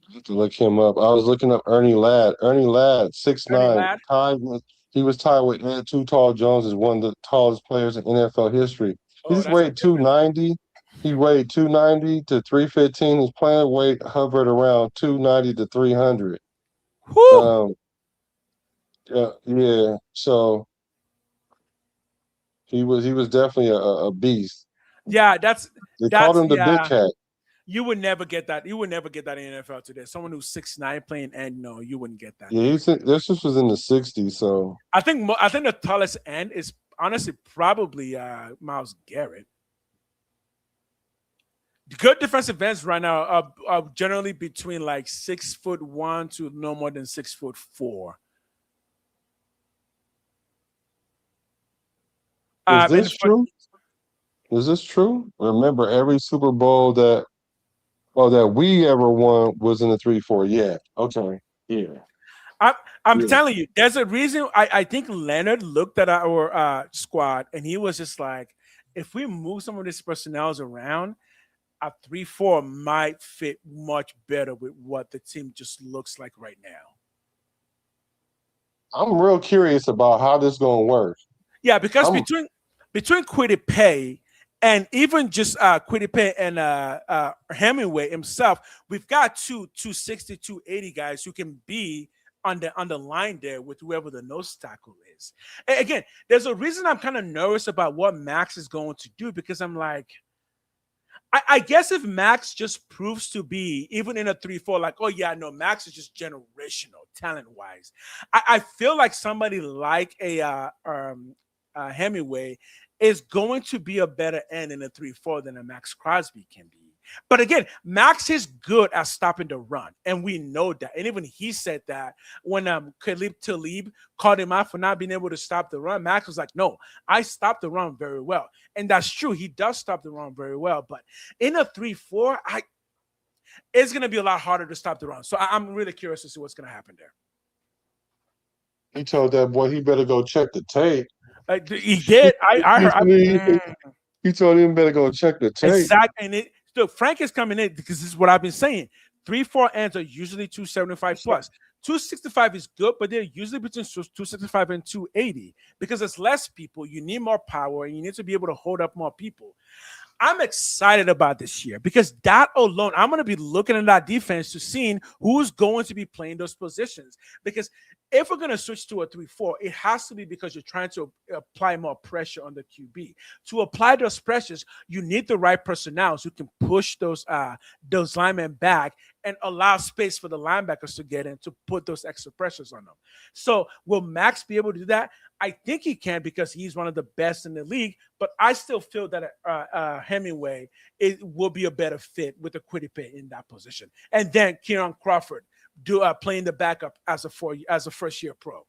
I have to look him up. I was looking up Ernie Ladd. Ernie Ladd, six Ernie nine, Ladd. he was tied with Ed Too Tall Jones as one of the tallest players in NFL history. Oh, He's that's a weighed different. 290. He weighed 290 to 315. His playing weight hovered around 290 to 300. Whew. Um, yeah. So he was definitely a beast. Yeah, They called that's him the Big yeah. Cat. You would never get that. You would never get that in NFL today. Someone who's 6'9" playing end, no, you wouldn't get that. Yeah, this was in the '60s. So I think the tallest end is honestly probably Miles Garrett. Good defensive ends right now are generally between like 6'1" to no more than 6'4". is And this true? Is this true? Remember, every Super Bowl that we ever won was in the 3-4. Yeah. Okay. Yeah. I'm Yeah. telling you, there's a reason. I think Leonard looked at our squad and he was just like, if we move some of these personnels around, a 3-4 might fit much better with what the team just looks like right now. I'm real curious about how this gonna work. Yeah, because I'm between Quiddy Pay and even just Quiddy Pay and Hemingway himself, we've got 260, 280 guys who can be on the line there with whoever the nose tackle is. And again, there's a reason I'm kind of nervous about what Max is going to do because I'm like, I guess if Max just proves to be even in a 3-4, like, oh yeah, no, Max is just generational talent wise. I feel like somebody like a Hemingway is going to be a better end in a 3-4 than a Max Crosby can be. But again, Max is good at stopping the run, and we know that. And even he said that when Khalib Talib called him out for not being able to stop the run. Max was like, "No, I stopped the run very well," and that's true. He does stop the run very well. But in a 3-4, it's going to be a lot harder to stop the run. So I'm really curious to see what's going to happen there. he told that boy he better go check the tape. He did. I heard. He told him better go check the tape. Exactly. And look, Frank is coming in because this is what I've been saying. 3-4 ends are usually 275 plus. 265 is good, but they're usually between 265 and 280 because there's less people. You need more power and you need to be able to hold up more people. I'm excited about this year because that alone, I'm going to be looking at that defense to seeing who's going to be playing those positions. Because if we're going to switch to a 3-4, it has to be because you're trying to apply more pressure on the QB. To apply those pressures, you need the right personnel who can push those linemen back and allow space for the linebackers to get in to put those extra pressures on them. So will Max be able to do that? I think he can because he's one of the best in the league, but I still feel that Hemingway will be a better fit with the Quiddipe in that position. And then Kieran Crawford playing the backup as a first year pro.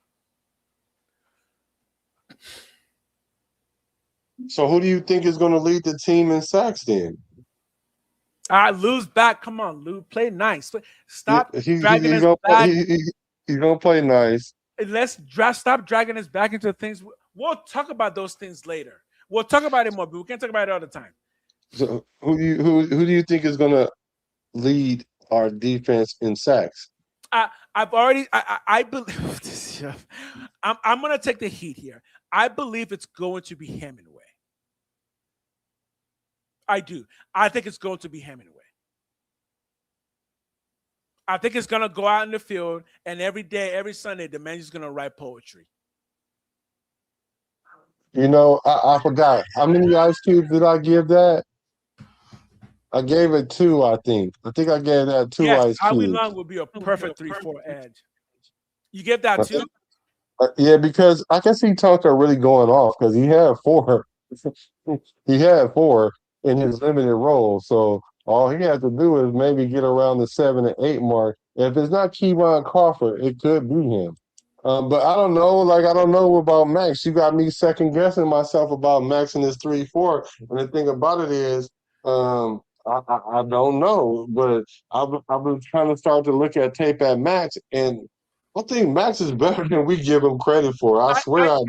So who do you think is going to lead the team in sacks then? Lou's back. Come on, Lou. Play nice. Stop He's dragging us gonna back. he's gonna play nice. Stop dragging us back into things. We'll talk about those things later. We'll talk about it more, but we can't talk about it all the time. So who do you think is gonna lead our defense in sacks? I believe I'm gonna take the heat here. I believe it's going to be Hemingway. I do. I think it's going to be Hemingway. I think it's gonna go out in the field, and every day, every Sunday, the man's gonna write poetry. You know, I forgot how many ice cubes did I give that? I gave it 2. I think I gave that 2 Yes, ice Howie cubes. Long would be a perfect 3-4 edge. You get that I too? think- Yeah, because I can see Tucker really going off because he had 4. He had 4 in his limited role, so all he had to do is maybe get around the 7 and 8 mark. If it's not Kevon Crawford, it could be him. But I don't know. Like I don't know about Max. You got me second guessing myself about Max and his 3-4. And the thing about it is, I don't know. But I've been trying to start to look at tape at Max, and I think Max is better than we give him credit for. I I, swear I,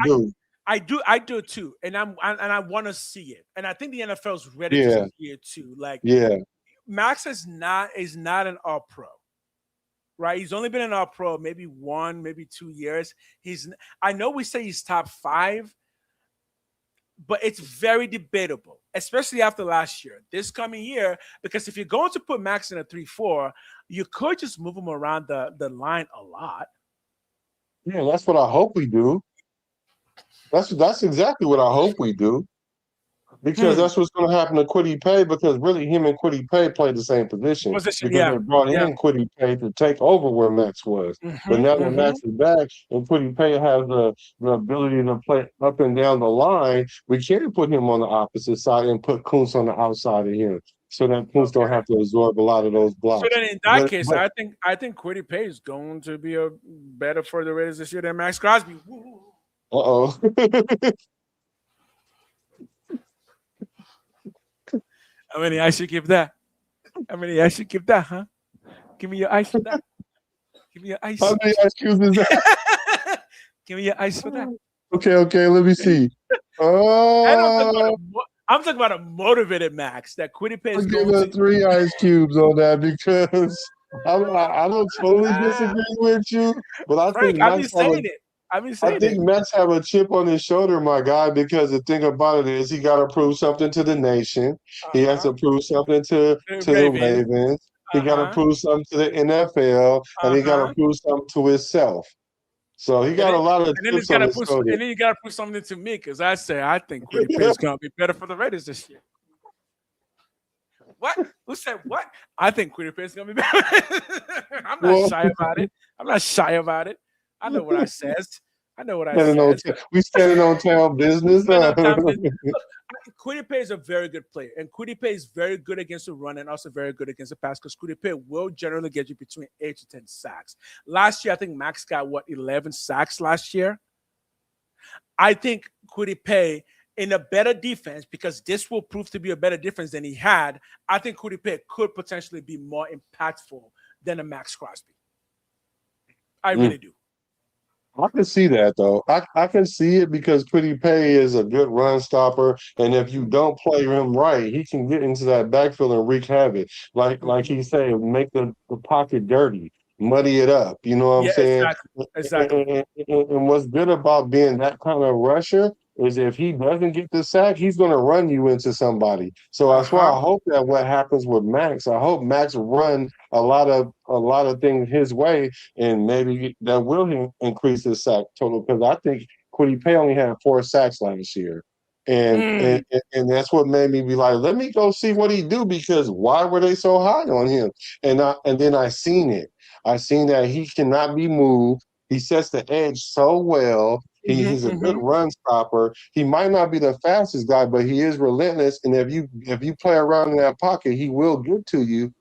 I do. I do too, and I want to see it, and I think the NFL is ready to Yeah, see it too. Like yeah. Max is not an All Pro, right? He's only been an All Pro maybe 1, maybe 2 years. I know we say he's top 5, but it's very debatable, especially after last year. This coming year, because if you're going to put Max in a 3-4, you could just move him around the line a lot. Yeah, that's what I hope we do. That's exactly what I hope we do. Because that's what's going to happen to Kwity Paye, because really him and Kwity Paye play the same position. Position, Because they brought yeah. in Kwity Paye to take over where Max was. But now that Max is back and Kwity Paye has the ability to play up and down the line, we can't put him on the opposite side and put Kuntz on the outside of him. So that Kuntz don't have to absorb a lot of those blocks. So then in that case, I think Kwity Paye is going to be a better for the Raiders this year than Max Crosby. Uh-oh. How many ice you give that? How many ice you give that, huh? Give me your ice for that. Give me your ice. How many ice cubes is that? Give me your ice for that. Okay, let me see. I'm talking about a motivated Max that Kwity Paye is going to 3 ice cubes on that because I don't totally disagree with you, but I think Max Max have a chip on his shoulder, my guy, because the thing about it is he got to prove something to the nation. He has to prove something to the Ravens. He got to prove something to the NFL, and he got to prove something to himself. So he got a lot of chips on his shoulder. And then you got to prove something to me, because I think Kwity Paye is going to be better for the Raiders this year. What? Who said what? I think Kwity Paye is going to be better. I'm not shy about it. I know what I said. We standing on town business. Kwity Paye is a very good player, and Kwity Paye is very good against the run and also very good against the pass, because Kwity Paye will generally get you between 8 to 10 sacks. Last year, I think Max got 11 sacks last year. I think Kwity Paye in a better defense, because this will prove to be a better defense than he had. I think Kwity Paye could potentially be more impactful than a Max Crosby. I really do. I can see that, though. I can see it because Kwity Paye is a good run stopper, and if you don't play him right, he can get into that backfield and wreak havoc. Like he said, make the pocket dirty, muddy it up. You know what I'm saying? Exactly. And what's good about being that kind of rusher is if he doesn't get the sack, he's going to run you into somebody. So that's why I hope that what happens with Max, I hope Max run a lot of things his way, and maybe that will increase his sack total, because I think Kwity Paye only had 4 sacks last year. And that's what made me be like, let me go see what he do, because why were they so high on him? And then I seen it. I seen that he cannot be moved. He sets the edge so well. He's a good run stopper. He might not be the fastest guy, but he is relentless. And if you play around in that pocket, he will get to you.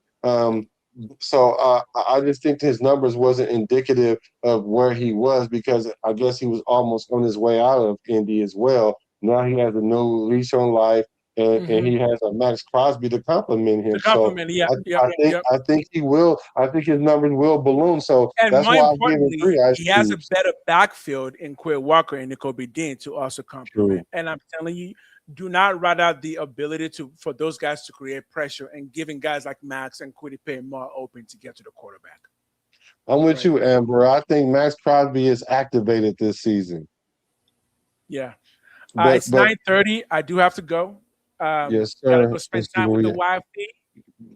So I just think his numbers wasn't indicative of where he was, because I guess he was almost on his way out of Indy as well. Now he has a new leash on life, and he has a Max Crosby to compliment him. I think he will. I think his numbers will balloon. So that's why I give him 3 ice he has a better backfield in Quay Walker and Nakobe Dean to also compliment. And I'm telling you, do not write out the ability for those guys to create pressure and giving guys like Max and Kwity Paye more open to get to the quarterback. I'm with you, Amber. I think Max Crosby is activated this season. Yeah. It's 9:30. I do have to go. Yes, sir. Gotta go spend time with the wife.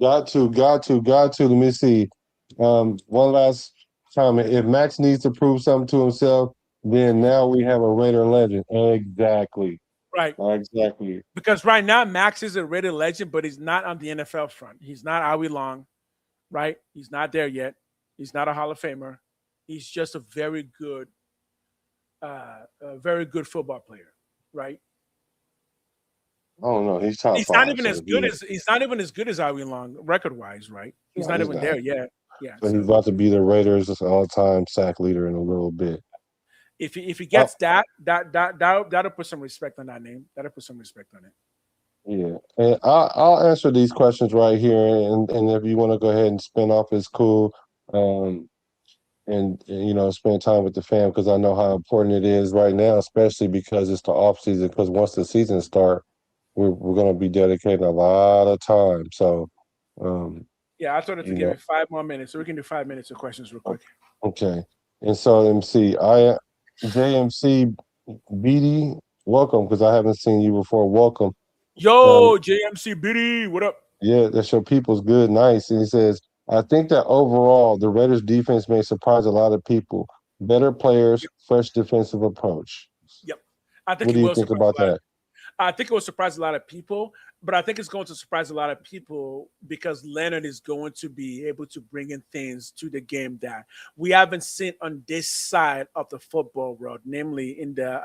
Got to. Let me see. One last comment. If Max needs to prove something to himself, then now we have a Raider legend. Exactly. Right. Exactly. Because right now, Max is a Raider legend, but he's not on the NFL front. He's not Howie Long, right? He's not there yet. He's not a Hall of Famer. He's just a very good football player, right? I don't know. He's top He's not five. even as good as Howie Long record wise, right? He's not even there yet. Yeah. But he's about to be the Raiders' all-time sack leader in a little bit. If he gets that'll put some respect on that name. That'll put some respect on it. Yeah, and I'll answer these questions right here, and if you want to go ahead and spin off, it's cool. And you know, spend time with the fam because I know how important it is right now, especially because it's the off season. Because once the season starts, we're going to be dedicating a lot of time. So, yeah, I told her to give it 5 more minutes, so we can do 5 minutes of questions real quick. Okay, and so MC, JMC BD, welcome because I haven't seen you before. Welcome. Yo, JMC BD, what up? Yeah, that's your people's good, nice. And he says, I think that overall the Raiders defense may surprise a lot of people. Better players, fresh defensive approach. Yep. I think what do you think about that? I think it will surprise a lot of people, but I think it's going to surprise a lot of people because Leonard is going to be able to bring in things to the game that we haven't seen on this side of the football world, namely in the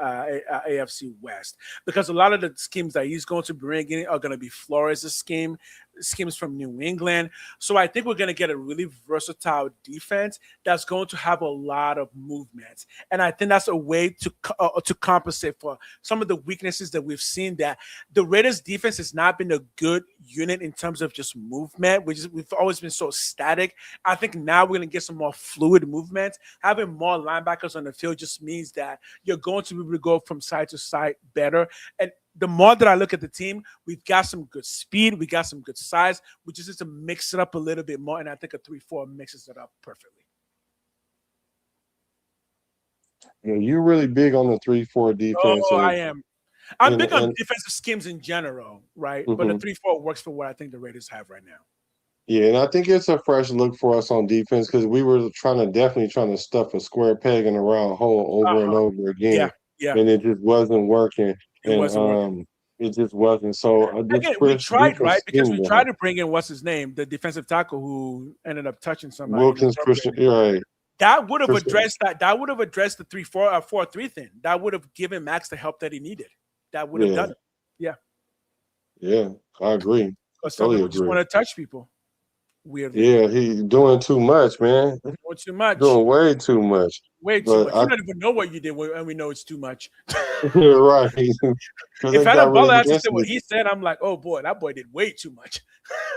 AFC West. Because a lot of the schemes that he's going to bring in are going to be Flores' schemes from New England. So I think we're going to get a really versatile defense that's going to have a lot of movement. And I think that's a way to compensate for some of the weaknesses that we've seen, that the Raiders defense has not been a good unit in terms of just movement. We've always been so static. I think now we're going to get some more fluid movement. Having more linebackers on the field just means that you're going to be able to go from side to side better. And the more that I look at the team, we've got some good speed, we got some good size. We just need to mix it up a little bit more, and I think a 3-4 mixes it up perfectly. Yeah, you're really big on the 3-4 defense. Oh, I am. I'm big on defensive schemes in general, right? Mm-hmm. But the 3-4 works for what I think the Raiders have right now. Yeah, and I think it's a fresh look for us on defense because we were definitely trying to stuff a square peg in a round hole over and over again. Yeah. And it just wasn't working. It just wasn't. So again, we tried, right? Because we tried to bring in what's his name, the defensive tackle who ended up touching somebody. Wilkins Christian, right. That would have addressed that. That would have addressed the 3-4 4-3 thing. That would have given Max the help that he needed. That would have done it. Yeah. Yeah, I agree. Totally just want to touch people. Weirdly. Yeah, he's doing too much, man. Doing too much. Doing way too much. Way too much. You don't even know what you did, and we know it's too much. Right. If Adam Butler had to say what he said, I'm like, oh boy, that boy did way too much.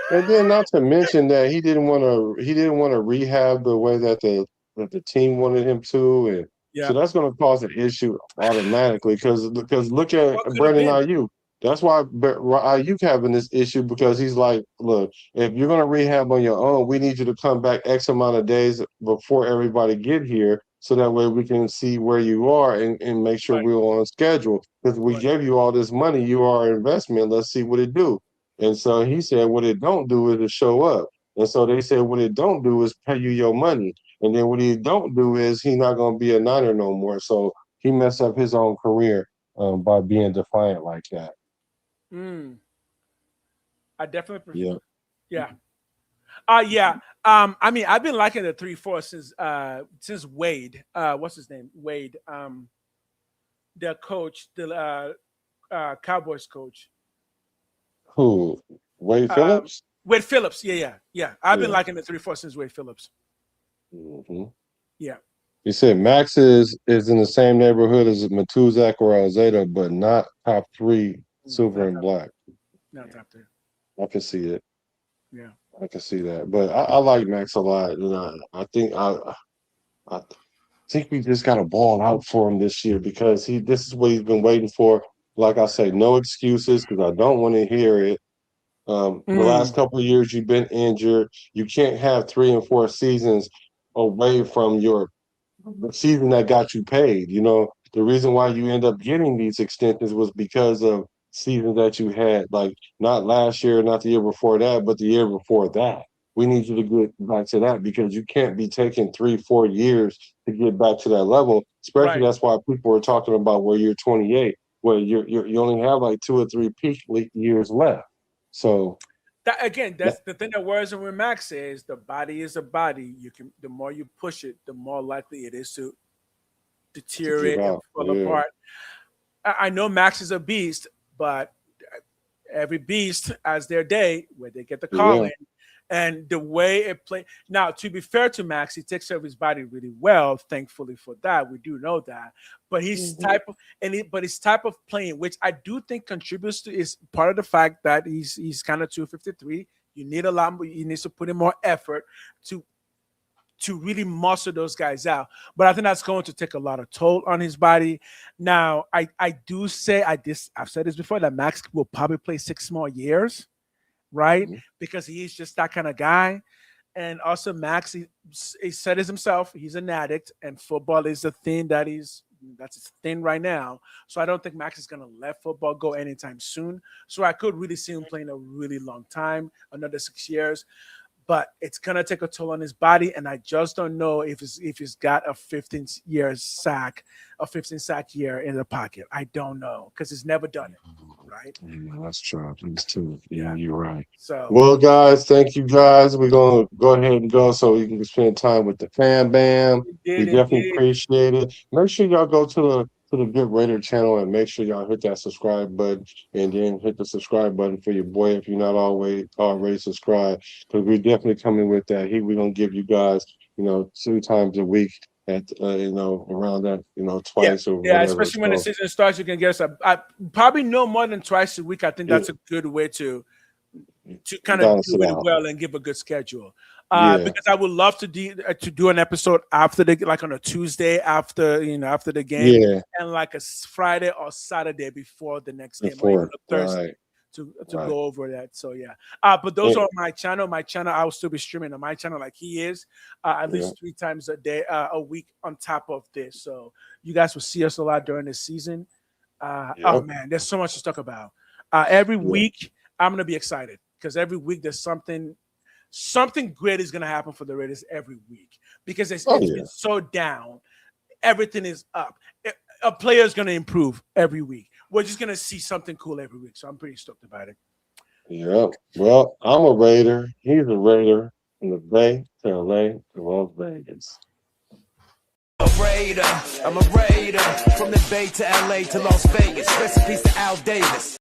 And then, not to mention that he didn't want to rehab the way that the team wanted him to, and so that's going to cause an issue automatically. Because look at Brandon Ayuk. That's why Ayuk having this issue, because he's like, look, if you're going to rehab on your own, we need you to come back X amount of days before everybody get here, so that way we can see where you are and make sure we're on schedule. Because we gave you all this money, you are an investment. Let's see what it do. And so he said, what it don't do is to show up. And so they said, what it don't do is pay you your money. And then what he don't do is he's not going to be a Niner no more. So he messed up his own career by being defiant like that. I definitely prefer. Yeah. I mean, I've been liking the 3-4 since Wade. What's his name? Wade. The coach, the Cowboys coach. Who? Wade Phillips? Wade Phillips. Yeah. I've been liking the 3-4 since Wade Phillips. Mm-hmm. Yeah. He said Max is in the same neighborhood as Matuzak or Alzada, but not top 3 silver and black. Not top 3. I can see it. Yeah. I can see that. But I like Max a lot. And I think we just got a ball out for him this year, because this is what he's been waiting for. Like I say, no excuses, because I don't want to hear it. The last couple of years you've been injured. You can't have 3 and 4 seasons away from your season that got you paid. You know, the reason why you end up getting these extensions was because of seasons that you had, like not last year, not the year before that, but the year before that. we need you to get back to that because you can't be taking 3-4 years to get back to that level. Especially Right. that's why people are talking about where you're 28, where you only have like 2 or 3 peak years left. So That again, that's the thing that worries me with Max is the body is a body. You can the more you push it, the more likely it is to deteriorate and out. fall apart. I know Max is a beast, but every beast has their day where they get the call in. And the way it play now, to be fair to Max, he takes care of his body really well. Thankfully for that, we do know that. But his type of his type of playing, which I do think contributes to, is part of the fact that he's kind of 253. You need a lot more. He needs to put in more effort to really muscle those guys out. But I think that's going to take a lot of toll on his body. Now, I do say I've said this before that Max will probably play 6 more years. Right, because he's just that kind of guy, and also Max, he said it himself, he's an addict, and football is the thing that's his thing right now. So I don't think Max is gonna let football go anytime soon. So I could really see him playing a really long time, another 6 years. But it's gonna take a toll on his body, and I just don't know if he's got a 15 sack year in the pocket. I don't know because he's never done it, right? Yeah, that's true. That's true. Yeah, you're right. So, well, guys, thank you, guys. We're gonna go ahead and go so you can spend time with the Fam Bam. We definitely appreciate it. Make sure y'all go to the Get Raider channel and make sure y'all hit that subscribe button and then hit the subscribe button for your boy if you're not already subscribed, because we're definitely coming with that heat. We're gonna give you guys 2 times a week at around that twice or whatever. Especially when the season starts, you can get us probably no more than twice a week. I think that's a good way to kind of do it well and give a good schedule. Because I would love to do an episode after like on a Tuesday after the game, and like a Friday or Saturday before the next game, or even a Thursday to go over that. So but those are my channel. I will still be streaming on my channel like he is, at least 3 times a week on top of this. So you guys will see us a lot during the season. Oh man, there's so much to talk about. Every week I'm gonna be excited because every week there's something great is going to happen for the Raiders every week because it's been so down. Everything is up. A player is going to improve every week. We're just going to see something cool every week. So I'm pretty stoked about it. Yeah. Well, I'm a Raider. He's a Raider from the Bay to LA to Las Vegas. I'm a Raider from the Bay to LA to Las Vegas. Recipes to Al Davis.